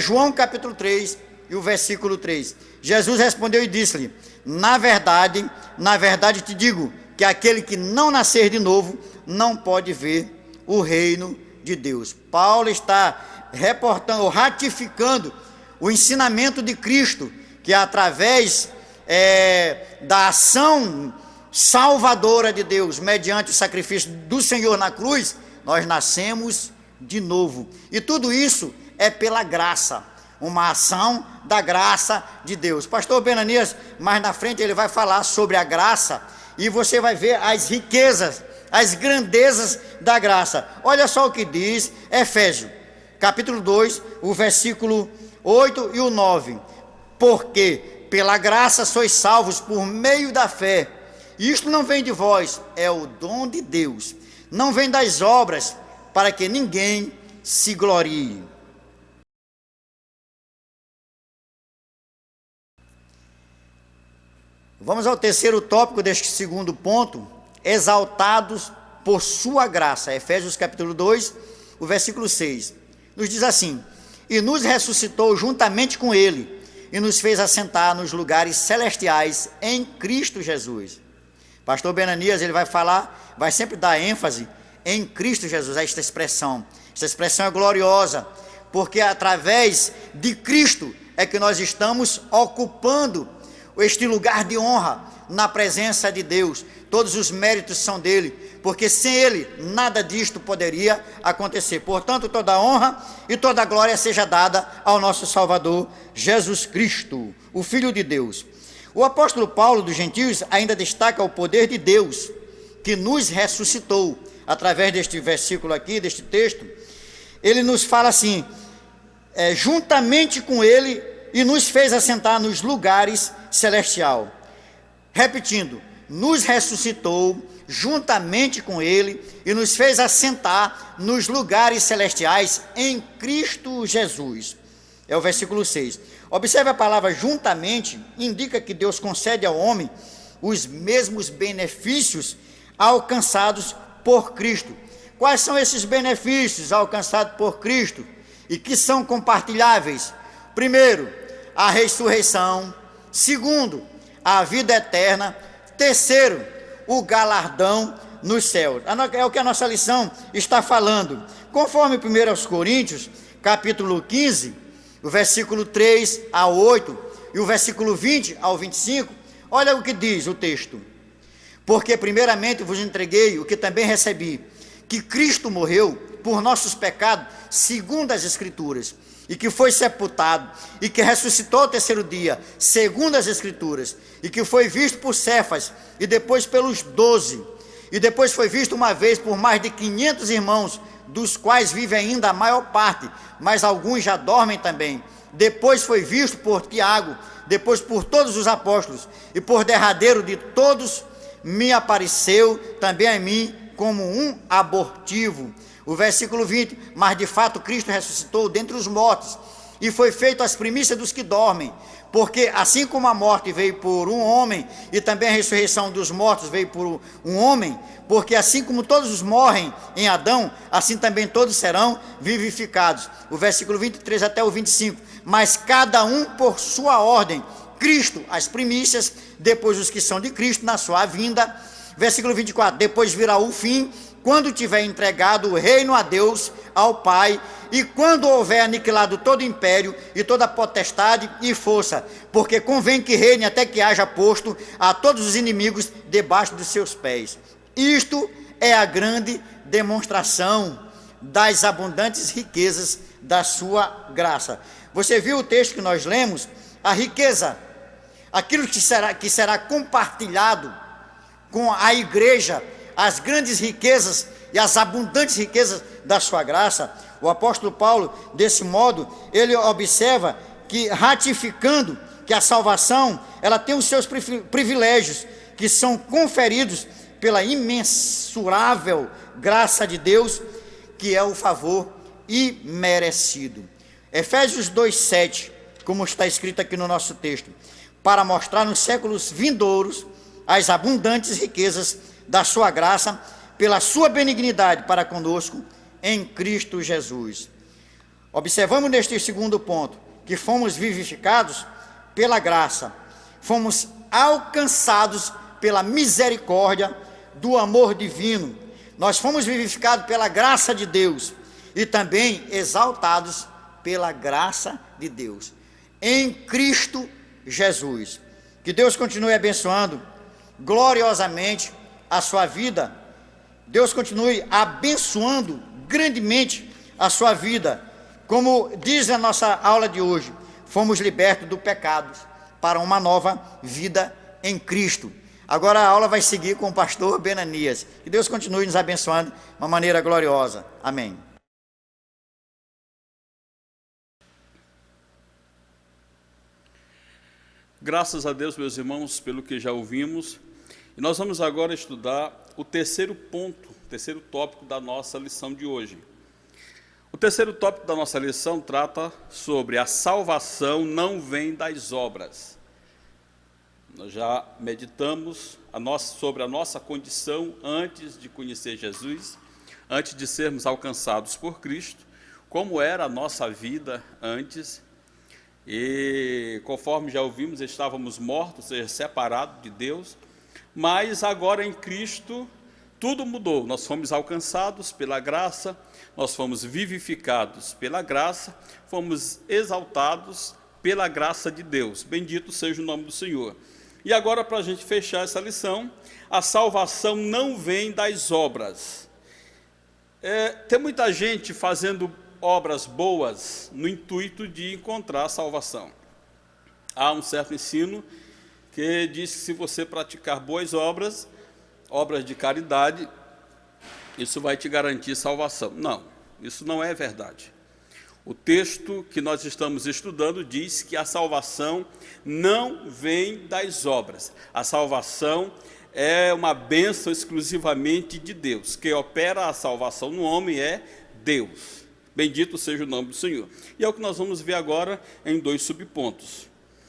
João capítulo 3 e o versículo 3. Jesus respondeu e disse-lhe: na verdade te digo, que aquele que não nascer de novo, não pode ver o reino de Deus. Paulo está reportando, ratificando o ensinamento de Cristo, que através da ação salvadora de Deus, mediante o sacrifício do Senhor na cruz, nós nascemos de novo. E tudo isso é pela graça, uma ação da graça de Deus. Pastor Benanias, mais na frente ele vai falar sobre a graça, e você vai ver as riquezas, as grandezas da graça. Olha só o que diz Efésios, capítulo 2, o versículo 8 e o 9. Porque pela graça sois salvos por meio da fé. Isto não vem de vós, é o dom de Deus. Não vem das obras, para que ninguém se glorie. Vamos ao terceiro tópico deste segundo ponto: exaltados por sua graça. Efésios capítulo 2, o versículo 6. Nos diz assim: e nos ressuscitou juntamente com ele, e nos fez assentar nos lugares celestiais em Cristo Jesus. Pastor Benanias, ele vai sempre dar ênfase em Cristo Jesus, a esta expressão. Esta expressão é gloriosa, porque através de Cristo é que nós estamos ocupando este lugar de honra na presença de Deus. Todos os méritos são dele, porque sem ele nada disto poderia acontecer. Portanto, toda a honra e toda a glória seja dada ao nosso Salvador Jesus Cristo, o Filho de Deus. O apóstolo Paulo dos Gentios ainda destaca o poder de Deus, que nos ressuscitou. Através deste versículo aqui, deste texto, ele nos fala assim: juntamente com ele, e nos fez assentar nos lugares celestial. Repetindo, nos ressuscitou juntamente com ele e nos fez assentar nos lugares celestiais em Cristo Jesus. É o versículo 6. Observe a palavra juntamente, indica que Deus concede ao homem os mesmos benefícios alcançados por Cristo. Quais são esses benefícios alcançados por Cristo e que são compartilháveis? Primeiro, a ressurreição. Segundo, a vida eterna. Terceiro, o galardão nos céus. É o que a nossa lição está falando. Conforme 1 Coríntios, capítulo 15, o versículo 3 a 8 e o versículo 20 ao 25, olha o que diz o texto. Porque primeiramente vos entreguei o que também recebi, que Cristo morreu por nossos pecados, segundo as Escrituras, e que foi sepultado, e que ressuscitou ao terceiro dia, segundo as Escrituras, e que foi visto por Cefas, e depois pelos 12, e depois foi visto uma vez por mais de 500 irmãos, dos quais vive ainda a maior parte, mas alguns já dormem também. Depois foi visto por Tiago, depois por todos os apóstolos, e por derradeiro de todos me apareceu também a mim como um abortivo. O versículo 20, mas de fato Cristo ressuscitou dentre os mortos, e foi feito as primícias dos que dormem, porque assim como a morte veio por um homem, e também a ressurreição dos mortos veio por um homem, porque assim como todos morrem em Adão, assim também todos serão vivificados. O versículo 23 até o 25, mas cada um por sua ordem, Cristo as primícias, depois os que são de Cristo na sua vinda. Versículo 24, depois virá o fim, quando tiver entregado o reino a Deus, ao Pai, e quando houver aniquilado todo império e toda potestade e força, porque convém que reine até que haja posto a todos os inimigos debaixo dos seus pés. Isto é a grande demonstração das abundantes riquezas da sua graça. Você viu o texto que nós lemos? A riqueza aquilo que será compartilhado com a igreja, as grandes riquezas e as abundantes riquezas da sua graça. O apóstolo Paulo, desse modo, ele observa que, ratificando que a salvação, ela tem os seus privilégios, que são conferidos pela imensurável graça de Deus, que é o favor imerecido. Efésios 2:7, como está escrito aqui no nosso texto, para mostrar nos séculos vindouros as abundantes riquezas da sua graça, pela sua benignidade para conosco, em Cristo Jesus. Observamos neste segundo ponto, que fomos vivificados pela graça, fomos alcançados pela misericórdia do amor divino, nós fomos vivificados pela graça de Deus, e também exaltados pela graça de Deus, em Cristo Jesus. Que Deus continue abençoando gloriosamente a sua vida, Deus continue abençoando grandemente a sua vida. Como diz a nossa aula de hoje, fomos libertos do pecado para uma nova vida em Cristo. Agora a aula vai seguir com o pastor Benanias. Que Deus continue nos abençoando de uma maneira gloriosa. Amém. Graças a Deus, meus irmãos, pelo que já ouvimos. E nós vamos agora estudar o terceiro ponto, o terceiro tópico da nossa lição de hoje. O terceiro tópico da nossa lição trata sobre a salvação não vem das obras. Nós já meditamos sobre a nossa condição antes de conhecer Jesus, antes de sermos alcançados por Cristo, como era a nossa vida antes. E conforme já ouvimos, estávamos mortos, ou seja, separados de Deus, mas agora em Cristo tudo mudou. Nós fomos alcançados pela graça, nós fomos vivificados pela graça, fomos exaltados pela graça de Deus. Bendito seja o nome do Senhor. E agora, para a gente fechar essa lição, a salvação não vem das obras. Tem muita gente fazendo obras boas no intuito de encontrar a salvação. Há um certo ensino que diz que se você praticar boas obras, obras de caridade, isso vai te garantir salvação. Não, isso não é verdade. O texto que nós estamos estudando diz que a salvação não vem das obras. A salvação é uma bênção exclusivamente de Deus. Quem opera a salvação no homem é Deus. Bendito seja o nome do Senhor. E é o que nós vamos ver agora em 2 subpontos.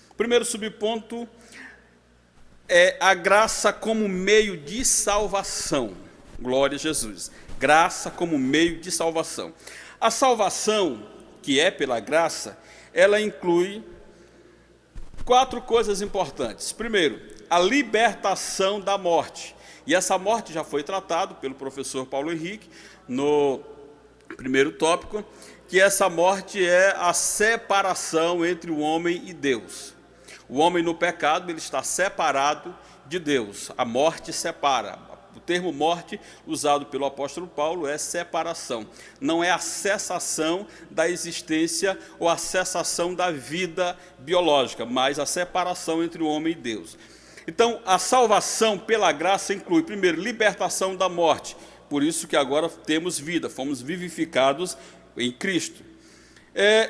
O primeiro subponto é a graça como meio de salvação. Glória a Jesus. Graça como meio de salvação. A salvação, que é pela graça, ela inclui 4 coisas importantes. Primeiro, a libertação da morte. E essa morte já foi tratada pelo professor Paulo Henrique no primeiro tópico, que essa morte é a separação entre o homem e Deus. O homem no pecado, ele está separado de Deus. A morte separa. O termo morte, usado pelo apóstolo Paulo, é separação. Não é a cessação da existência ou a cessação da vida biológica, mas a separação entre o homem e Deus. Então, a salvação pela graça inclui, primeiro, libertação da morte. Por isso que agora temos vida, fomos vivificados em Cristo.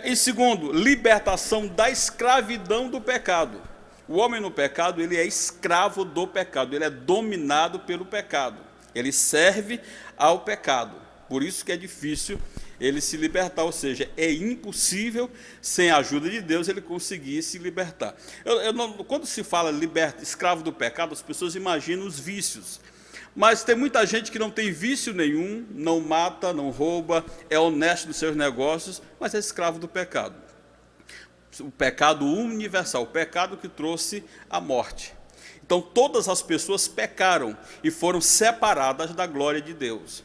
Em segundo, libertação da escravidão do pecado. O homem no pecado, ele é escravo do pecado, ele é dominado pelo pecado, ele serve ao pecado. Por isso que é difícil ele se libertar, ou seja, é impossível, sem a ajuda de Deus, ele conseguir se libertar. Quando se fala escravo do pecado, as pessoas imaginam os vícios. Mas tem muita gente que não tem vício nenhum, não mata, não rouba, é honesto nos seus negócios, mas é escravo do pecado. O pecado universal, o pecado que trouxe a morte. Então todas as pessoas pecaram e foram separadas da glória de Deus.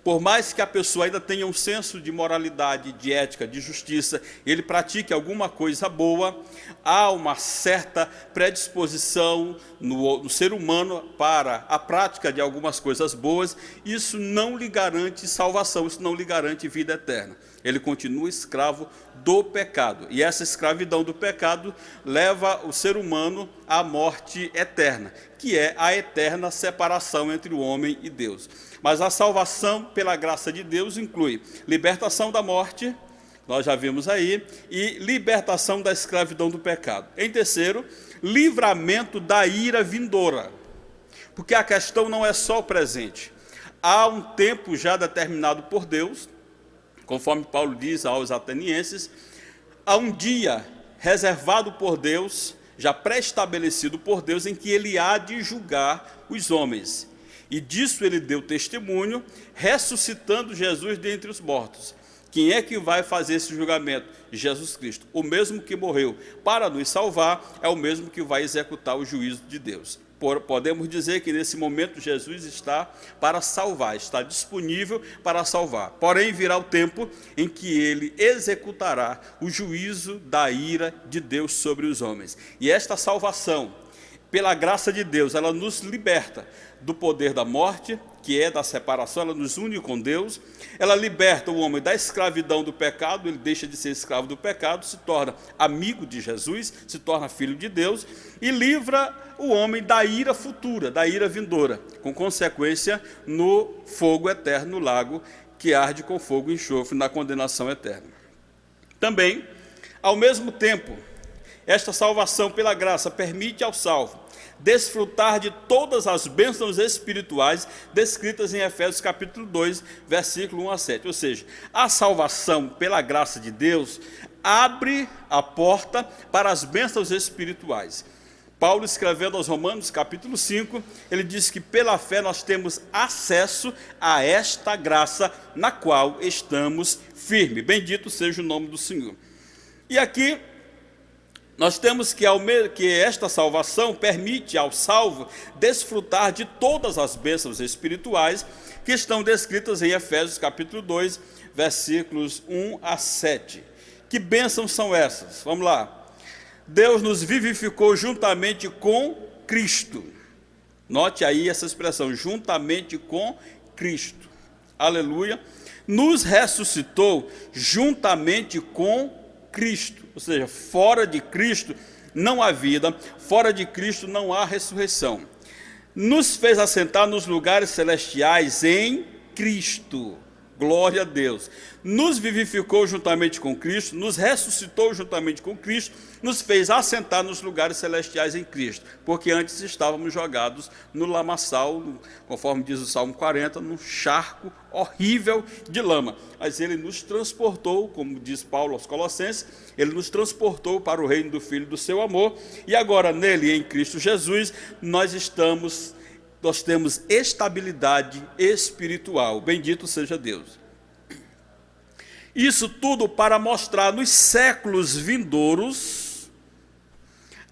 Por mais que a pessoa ainda tenha um senso de moralidade, de ética, de justiça, ele pratique alguma coisa boa, há uma certa predisposição no ser humano para a prática de algumas coisas boas. Isso não lhe garante salvação, isso não lhe garante vida eterna. Ele continua escravo do pecado. E essa escravidão do pecado leva o ser humano à morte eterna, que é a eterna separação entre o homem e Deus. Mas a salvação pela graça de Deus inclui libertação da morte, nós já vimos aí, e libertação da escravidão do pecado. Em terceiro, livramento da ira vindoura, porque a questão não é só o presente. Há um tempo já determinado por Deus, conforme Paulo diz aos atenienses, há um dia reservado por Deus, já pré-estabelecido por Deus, em que ele há de julgar os homens. E disso ele deu testemunho, ressuscitando Jesus dentre os mortos. Quem é que vai fazer esse julgamento? Jesus Cristo. O mesmo que morreu para nos salvar, é o mesmo que vai executar o juízo de Deus. Podemos dizer que nesse momento Jesus está para salvar, está disponível para salvar. Porém, virá o tempo em que ele executará o juízo da ira de Deus sobre os homens. E esta salvação, pela graça de Deus, ela nos liberta do poder da morte, que é da separação, ela nos une com Deus, ela liberta o homem da escravidão do pecado, ele deixa de ser escravo do pecado, se torna amigo de Jesus, se torna filho de Deus, e livra o homem da ira futura, da ira vindoura, com consequência no fogo eterno, no lago que arde com fogo e enxofre, na condenação eterna. Também, ao mesmo tempo, esta salvação pela graça permite ao salvo desfrutar de todas as bênçãos espirituais descritas em Efésios capítulo 2, versículo 1 a 7. Ou seja, a salvação pela graça de Deus abre a porta para as bênçãos espirituais. Paulo, escrevendo aos Romanos capítulo 5, ele diz que pela fé nós temos acesso a esta graça na qual estamos firmes. Bendito seja o nome do Senhor. E aqui nós temos que esta salvação permite ao salvo desfrutar de todas as bênçãos espirituais que estão descritas em Efésios capítulo 2, versículos 1 a 7. Que bênçãos são essas? Vamos lá. Deus nos vivificou juntamente com Cristo. Note aí essa expressão, juntamente com Cristo. Aleluia. Nos ressuscitou juntamente com Cristo, ou seja, fora de Cristo não há vida, fora de Cristo não há ressurreição. Nos fez assentar nos lugares celestiais em Cristo, glória a Deus. Nos vivificou juntamente com Cristo, nos ressuscitou juntamente com Cristo, nos fez assentar nos lugares celestiais em Cristo, porque antes estávamos jogados no lamaçal, conforme diz o Salmo 40, num charco horrível de lama. Mas ele nos transportou, como diz Paulo aos Colossenses, ele nos transportou para o reino do Filho do seu amor, e agora nele, em Cristo Jesus, nós temos estabilidade espiritual. Bendito seja Deus. Isso tudo para mostrar nos séculos vindouros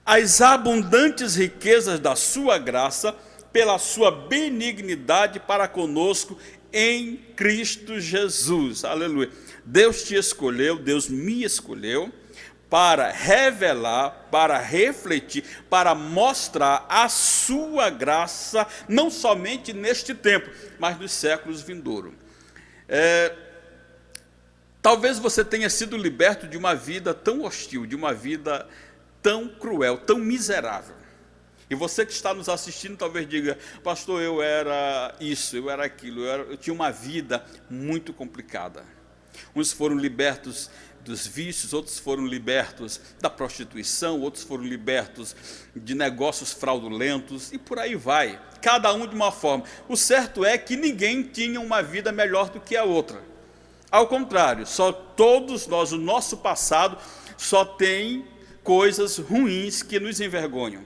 as abundantes riquezas da sua graça, pela sua benignidade para conosco em Cristo Jesus. Aleluia. Deus te escolheu, Deus me escolheu para revelar, para refletir, para mostrar a sua graça, não somente neste tempo, mas nos séculos vindouros. Talvez você tenha sido liberto de uma vida tão hostil, de uma vida tão cruel, tão miserável. E você que está nos assistindo talvez diga, pastor, eu era isso, eu era aquilo, eu tinha uma vida muito complicada. Uns foram libertos dos vícios, outros foram libertos da prostituição, outros foram libertos de negócios fraudulentos, e por aí vai, cada um de uma forma. O certo é que ninguém tinha uma vida melhor do que a outra. Ao contrário, só todos nós, o nosso passado, só tem coisas ruins que nos envergonham.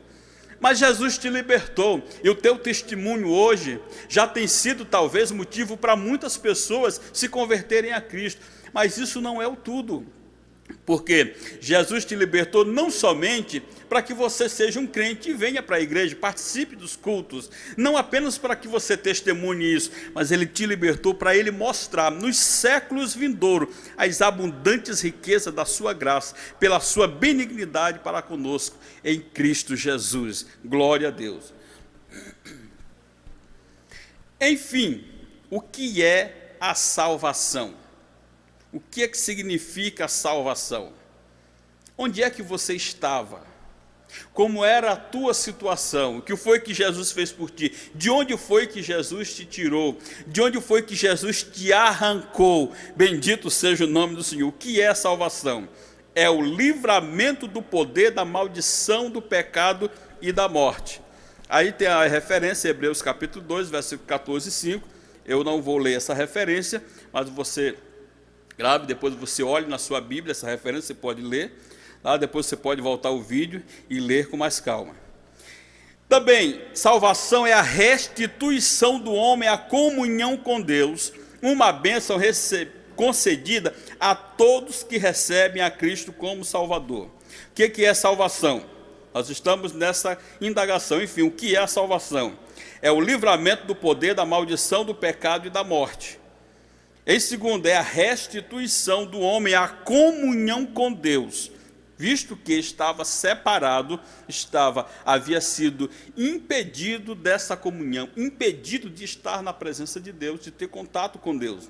Mas Jesus te libertou, e o teu testemunho hoje já tem sido talvez motivo para muitas pessoas se converterem a Cristo. Mas isso não é o tudo. Porque Jesus te libertou não somente para que você seja um crente e venha para a igreja, participe dos cultos, não apenas para que você testemunhe isso, mas Ele te libertou para Ele mostrar nos séculos vindouros as abundantes riquezas da sua graça, pela sua benignidade para conosco, em Cristo Jesus. Glória a Deus. Enfim, o que é a salvação? O que é que significa a salvação? Onde é que você estava? Como era a tua situação? O que foi que Jesus fez por ti? De onde foi que Jesus te tirou? De onde foi que Jesus te arrancou? Bendito seja o nome do Senhor. O que é a salvação? É o livramento do poder da maldição, do pecado e da morte. Aí tem a referência, Hebreus capítulo 2, versículo 14 e 5. Eu não vou ler essa referência, mas você grave, depois você olhe na sua Bíblia, essa referência você pode ler. Lá depois você pode voltar o vídeo e ler com mais calma. Também, salvação é a restituição do homem à comunhão com Deus, uma bênção concedida a todos que recebem a Cristo como Salvador. O que é salvação? Nós estamos nessa indagação. Enfim, o que é a salvação? É o livramento do poder da maldição, do pecado e da morte. Em segundo, é a restituição do homem à comunhão com Deus, visto que estava separado, havia sido impedido dessa comunhão, impedido de estar na presença de Deus, de ter contato com Deus.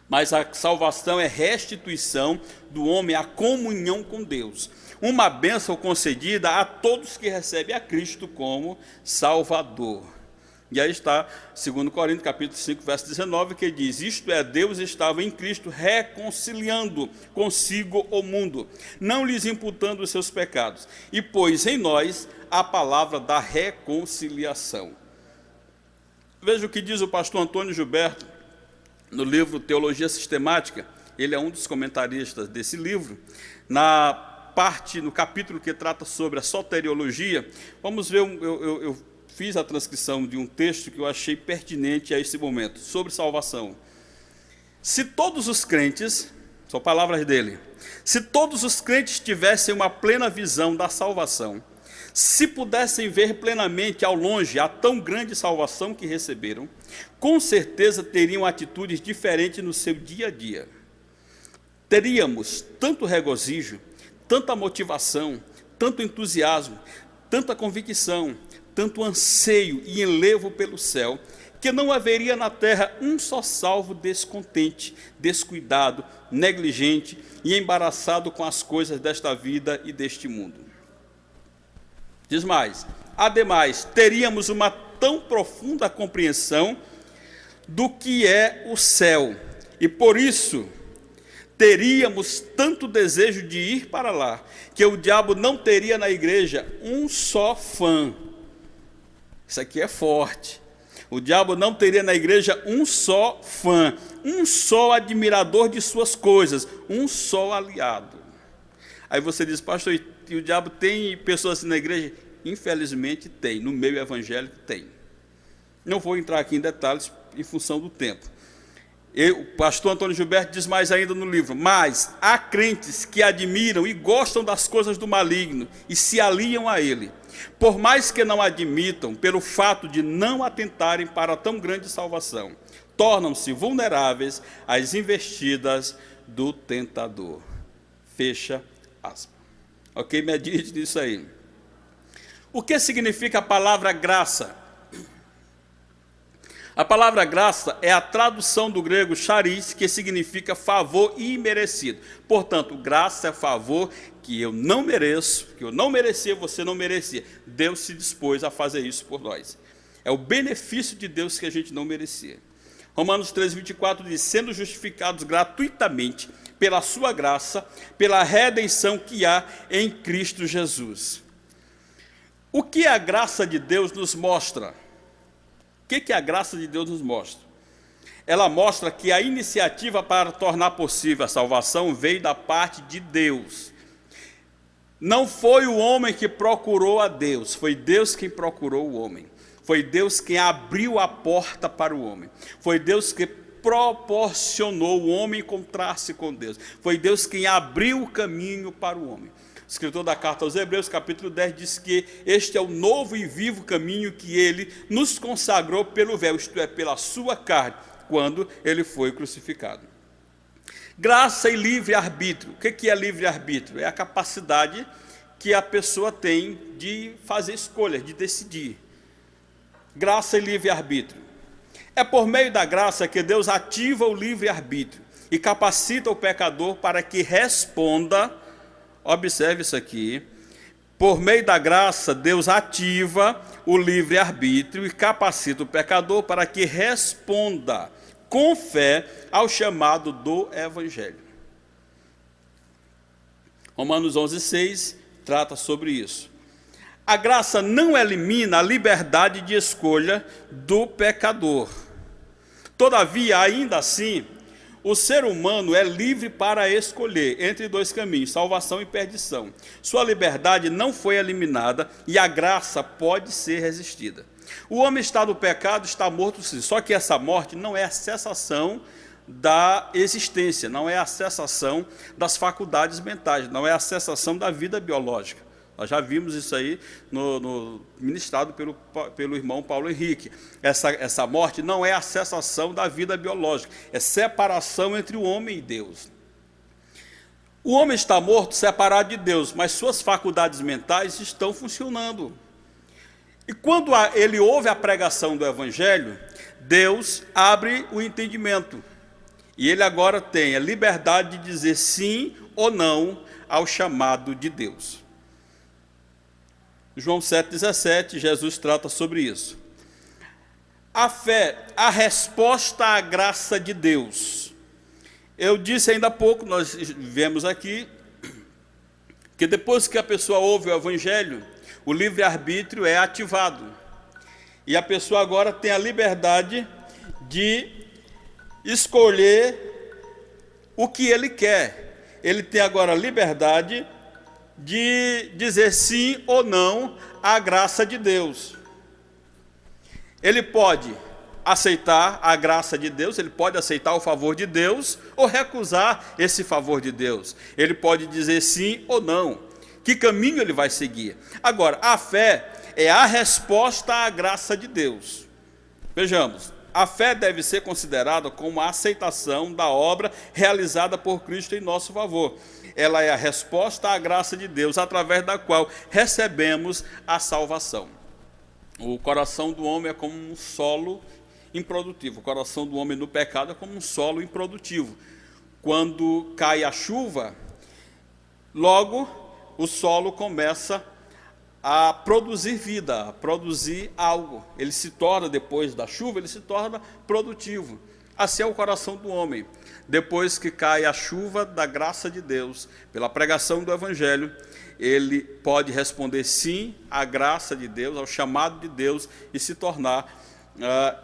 Mas a salvação é restituição do homem à comunhão com Deus, uma bênção concedida a todos que recebem a Cristo como Salvador. E aí está 2 Coríntios capítulo 5, verso 19, que diz: isto é, Deus estava em Cristo reconciliando consigo o mundo, não lhes imputando os seus pecados, e pôs em nós a palavra da reconciliação. Veja o que diz o pastor Antônio Gilberto, no livro Teologia Sistemática. Ele é um dos comentaristas desse livro. No capítulo que trata sobre a soteriologia, vamos ver, eu fiz a transcrição de um texto que eu achei pertinente a esse momento, sobre salvação. Se todos os crentes, são palavras dele, se todos os crentes tivessem uma plena visão da salvação, se pudessem ver plenamente ao longe a tão grande salvação que receberam, com certeza teriam atitudes diferentes no seu dia a dia. Teríamos tanto regozijo, tanta motivação, tanto entusiasmo, tanta convicção, tanto anseio e enlevo pelo céu, que não haveria na terra um só salvo descontente, descuidado, negligente e embaraçado com as coisas desta vida e deste mundo. Diz mais: ademais, teríamos uma tão profunda compreensão do que é o céu, e por isso teríamos tanto desejo de ir para lá, que o diabo não teria na igreja um só fã. Isso aqui é forte. O diabo não teria na igreja um só fã, um só admirador de suas coisas, um só aliado. Aí você diz: pastor, e o diabo tem pessoas assim na igreja? Infelizmente tem, no meio evangélico tem. Não vou entrar aqui em detalhes em função do tempo. O pastor Antônio Gilberto diz mais ainda no livro: mas há crentes que admiram e gostam das coisas do maligno e se aliam a ele, por mais que não admitam, pelo fato de não atentarem para tão grande salvação, tornam-se vulneráveis às investidas do tentador. Fecha aspas. Ok? Medite nisso aí. O que significa a palavra graça? A palavra graça é a tradução do grego charis, que significa favor imerecido. Portanto, graça é favor que eu não mereço, que eu não merecia, você não merecia. Deus se dispôs a fazer isso por nós. É o benefício de Deus que a gente não merecia. Romanos 3:24 diz: sendo justificados gratuitamente pela sua graça, pela redenção que há em Cristo Jesus. O que a graça de Deus nos mostra? O que a graça de Deus nos mostra? Ela mostra que a iniciativa para tornar possível a salvação veio da parte de Deus. Não foi o homem que procurou a Deus, foi Deus quem procurou o homem. Foi Deus quem abriu a porta para o homem. Foi Deus proporcionou o homem encontrar-se com Deus. Foi Deus quem abriu o caminho para o homem. O escritor da carta aos Hebreus, capítulo 10, diz que este é o novo e vivo caminho que ele nos consagrou pelo véu, isto é, pela sua carne, quando ele foi crucificado. Graça e livre-arbítrio. O que é livre-arbítrio? É a capacidade que a pessoa tem de fazer escolhas, de decidir. Graça e livre-arbítrio. É por meio da graça que Deus ativa o livre-arbítrio e capacita o pecador para que responda. Observe isso aqui. Por meio da graça, Deus ativa o livre-arbítrio e capacita o pecador para que responda com fé ao chamado do Evangelho. Romanos 11:6 trata sobre isso. A graça não elimina a liberdade de escolha do pecador. Todavia, ainda assim, o ser humano é livre para escolher entre dois caminhos, salvação e perdição. Sua liberdade não foi eliminada e a graça pode ser resistida. O homem está no pecado, está morto sim, só que essa morte não é a cessação da existência, não é a cessação das faculdades mentais, não é a cessação da vida biológica. Nós já vimos isso aí ministrado pelo irmão Paulo Henrique. Essa morte não é a cessação da vida biológica, é separação entre o homem e Deus. O homem está morto, separado de Deus, mas suas faculdades mentais estão funcionando. E quando ele ouve a pregação do Evangelho, Deus abre o entendimento. E ele agora tem a liberdade de dizer sim ou não ao chamado de Deus. João 7,17, Jesus trata sobre isso. A fé, a resposta à graça de Deus. Eu disse ainda há pouco, nós vemos aqui, que depois que a pessoa ouve o Evangelho, o livre-arbítrio é ativado. E a pessoa agora tem a liberdade de escolher o que ele quer. Ele tem agora a liberdade de dizer sim ou não à graça de Deus. Ele pode aceitar a graça de Deus, ele pode aceitar o favor de Deus ou recusar esse favor de Deus. Ele pode dizer sim ou não. Que caminho ele vai seguir? Agora, a fé é a resposta à graça de Deus. Vejamos, a fé deve ser considerada como a aceitação da obra realizada por Cristo em nosso favor. Ela é a resposta à graça de Deus, através da qual recebemos a salvação. O coração do homem é como um solo improdutivo. O coração do homem no pecado é como um solo improdutivo. Quando cai a chuva, logo o solo começa a produzir vida, a produzir algo. Ele se torna, depois da chuva, ele se torna produtivo. Assim é o coração do homem. Depois que cai a chuva da graça de Deus, pela pregação do Evangelho, ele pode responder sim à graça de Deus, ao chamado de Deus e se tornar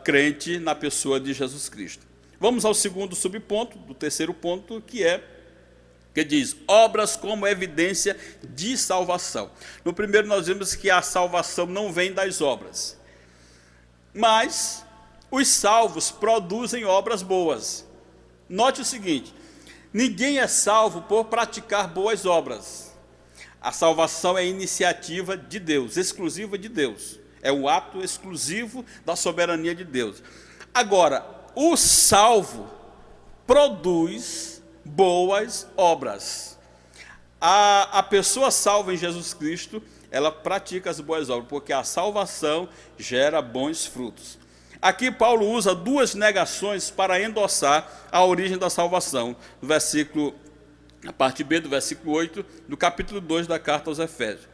crente na pessoa de Jesus Cristo. Vamos ao segundo subponto, do terceiro ponto, que diz, obras como evidência de salvação. No primeiro nós vimos que a salvação não vem das obras, mas os salvos produzem obras boas. Note o seguinte, ninguém é salvo por praticar boas obras. A salvação é iniciativa de Deus, exclusiva de Deus. É um ato exclusivo da soberania de Deus. Agora, o salvo produz boas obras. A pessoa salva em Jesus Cristo, ela pratica as boas obras, porque a salvação gera bons frutos. Aqui Paulo usa duas negações para endossar a origem da salvação. No versículo, na parte B do versículo 8, do capítulo 2 da carta aos Efésios.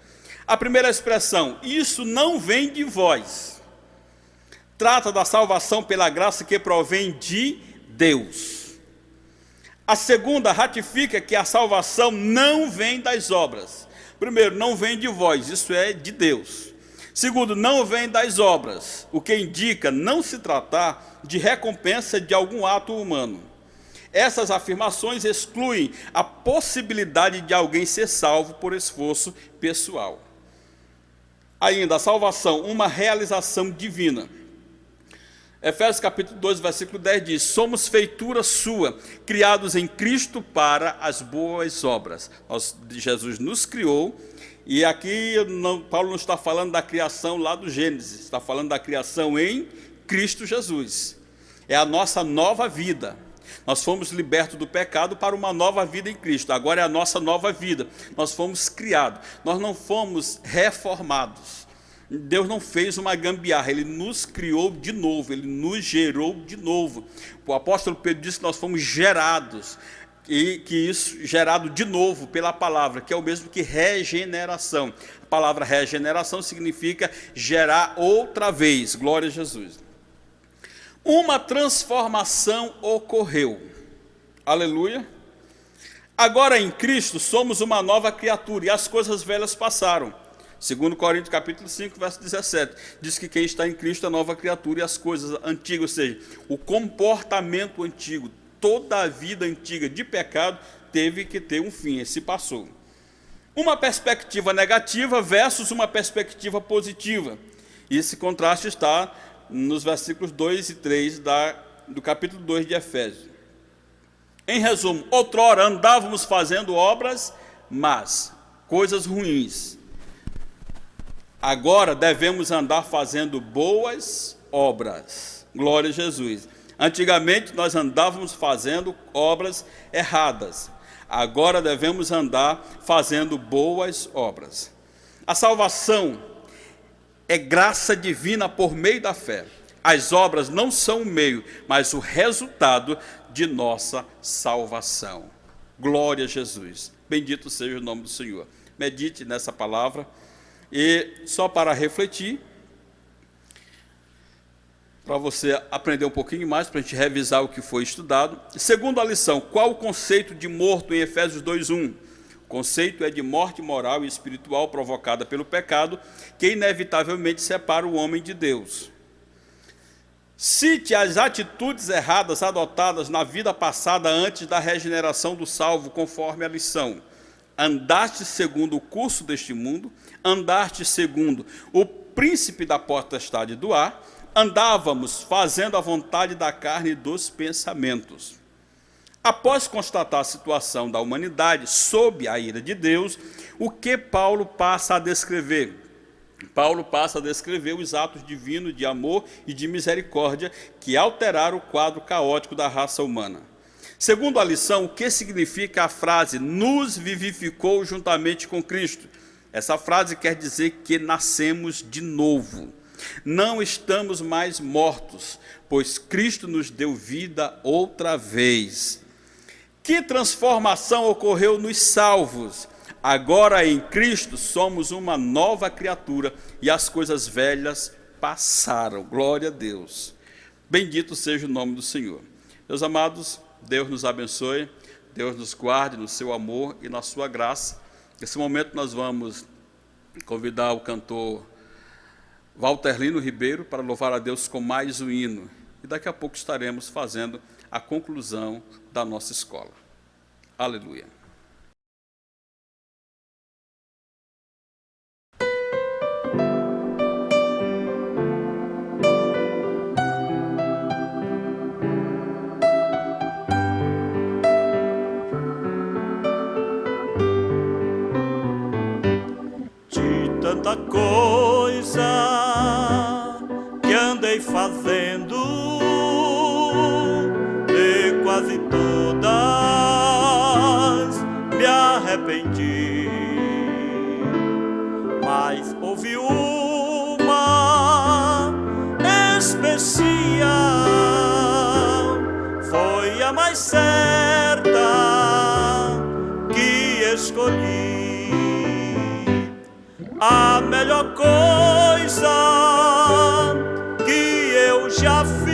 A primeira expressão, isso não vem de vós, trata da salvação pela graça que provém de Deus. A segunda ratifica que a salvação não vem das obras. Primeiro, não vem de vós, isso é de Deus. Segundo, não vem das obras, o que indica não se tratar de recompensa de algum ato humano. Essas afirmações excluem a possibilidade de alguém ser salvo por esforço pessoal. Ainda, a salvação, uma realização divina. Efésios capítulo 2, versículo 10 diz: somos feitura sua, criados em Cristo para as boas obras. Jesus nos criou, e aqui Paulo não está falando da criação lá do Gênesis, está falando da criação em Cristo Jesus. É a nossa nova vida. Nós fomos libertos do pecado para uma nova vida em Cristo. Agora é a nossa nova vida. Nós fomos criados. Nós não fomos reformados. Deus não fez uma gambiarra. Ele nos criou de novo. Ele nos gerou de novo. O apóstolo Pedro disse que nós fomos gerados. E que isso, gerado de novo pela palavra, que é o mesmo que regeneração. A palavra regeneração significa gerar outra vez. Glória a Jesus. Uma transformação ocorreu. Aleluia. Agora em Cristo somos uma nova criatura e as coisas velhas passaram. 2 Coríntios capítulo 5, verso 17. Diz que quem está em Cristo é nova criatura e as coisas antigas, ou seja, o comportamento antigo, toda a vida antiga de pecado teve que ter um fim, se passou. Uma perspectiva negativa versus uma perspectiva positiva. E esse contraste está nos versículos 2 e 3 do capítulo 2 de Efésios. Em resumo, outrora andávamos fazendo obras más, coisas ruins. Agora devemos andar fazendo boas obras. Glória a Jesus. Antigamente nós andávamos fazendo obras erradas. Agora devemos andar fazendo boas obras. A salvação é graça divina por meio da fé. As obras não são o meio, mas o resultado de nossa salvação. Glória a Jesus. Bendito seja o nome do Senhor. Medite nessa palavra. E só para refletir, para você aprender um pouquinho mais, para a gente revisar o que foi estudado. Segunda lição, qual o conceito de morto em Efésios 2:1? O conceito é de morte moral e espiritual provocada pelo pecado, que inevitavelmente separa o homem de Deus. Cite as atitudes erradas adotadas na vida passada antes da regeneração do salvo, conforme a lição. Andaste segundo o curso deste mundo, andaste segundo o príncipe da potestade do ar, andávamos fazendo a vontade da carne e dos pensamentos. Após constatar a situação da humanidade sob a ira de Deus, o que Paulo passa a descrever? Paulo passa a descrever os atos divinos de amor e de misericórdia que alteraram o quadro caótico da raça humana. Segundo a lição, o que significa a frase nos vivificou juntamente com Cristo? Essa frase quer dizer que nascemos de novo. Não estamos mais mortos, pois Cristo nos deu vida outra vez. Que transformação ocorreu nos salvos? Agora em Cristo somos uma nova criatura e as coisas velhas passaram. Glória a Deus. Bendito seja o nome do Senhor. Meus amados, Deus nos abençoe, Deus nos guarde no seu amor e na sua graça. Nesse momento nós vamos convidar o cantor Walterlino Ribeiro para louvar a Deus com mais um hino. E daqui a pouco estaremos fazendo a conclusão da nossa escola. Aleluia. Tanta coisa que andei fazendo, de quase todas me arrependi, mas houve uma especial, foi a mais certa que escolhi. A melhor coisa que eu já fiz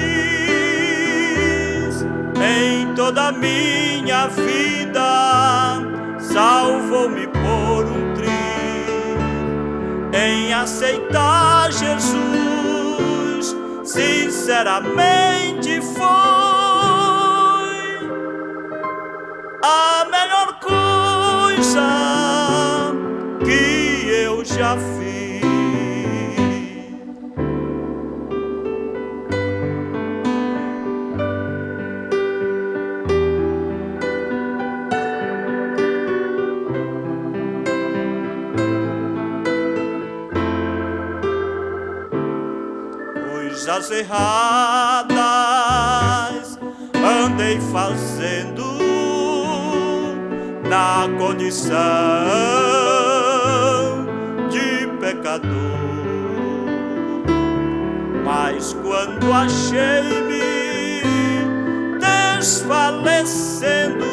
em toda a minha vida, salvou-me por um triz, em aceitar Jesus, sinceramente foi a melhor coisa que eu já fiz. coisas erradas andei fazendo na condição de pecador. Mas quando achei-me desfalecendo,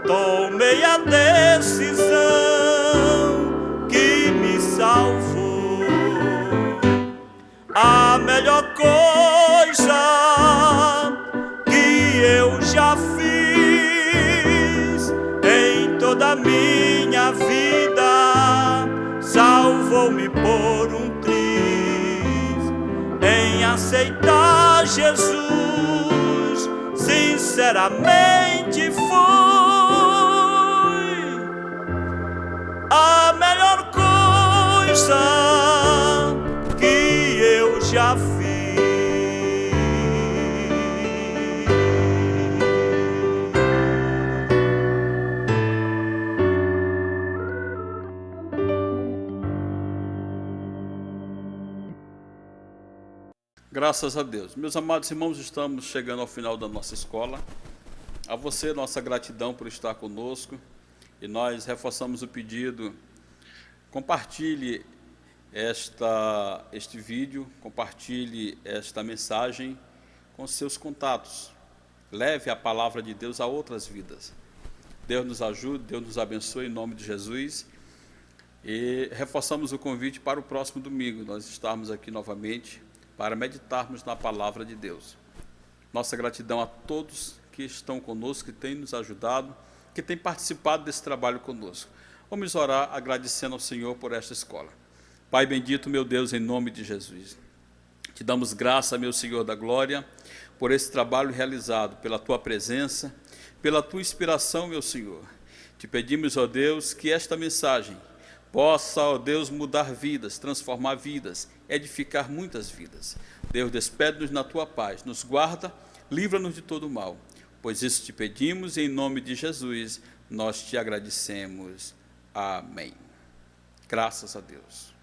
tomei a decisão que me salvou. A melhor coisa que eu já fiz em toda a minha vida, salvou-me por um triz em aceitar Jesus. Sinceramente foi a melhor coisa que eu já fiz. Graças a Deus. Meus amados irmãos, estamos chegando ao final da nossa escola. A você, nossa gratidão por estar conosco. E nós reforçamos o pedido, compartilhe este vídeo, compartilhe esta mensagem com seus contatos. Leve a palavra de Deus a outras vidas. Deus nos ajude, Deus nos abençoe em nome de Jesus. E reforçamos o convite para o próximo domingo, nós estarmos aqui novamente para meditarmos na palavra de Deus. Nossa gratidão a todos que estão conosco, que têm nos ajudado, que têm participado desse trabalho conosco. Vamos orar agradecendo ao Senhor por esta escola. Pai bendito, meu Deus, em nome de Jesus, te damos graça, meu Senhor da glória, por esse trabalho realizado, pela tua presença, pela tua inspiração, meu Senhor. Te pedimos, ó Deus, que esta mensagem possa, ó Deus, mudar vidas, transformar vidas, edificar muitas vidas. Deus, despede-nos na tua paz, nos guarda, livra-nos de todo mal, pois isso te pedimos e em nome de Jesus nós te agradecemos. Amém. Graças a Deus.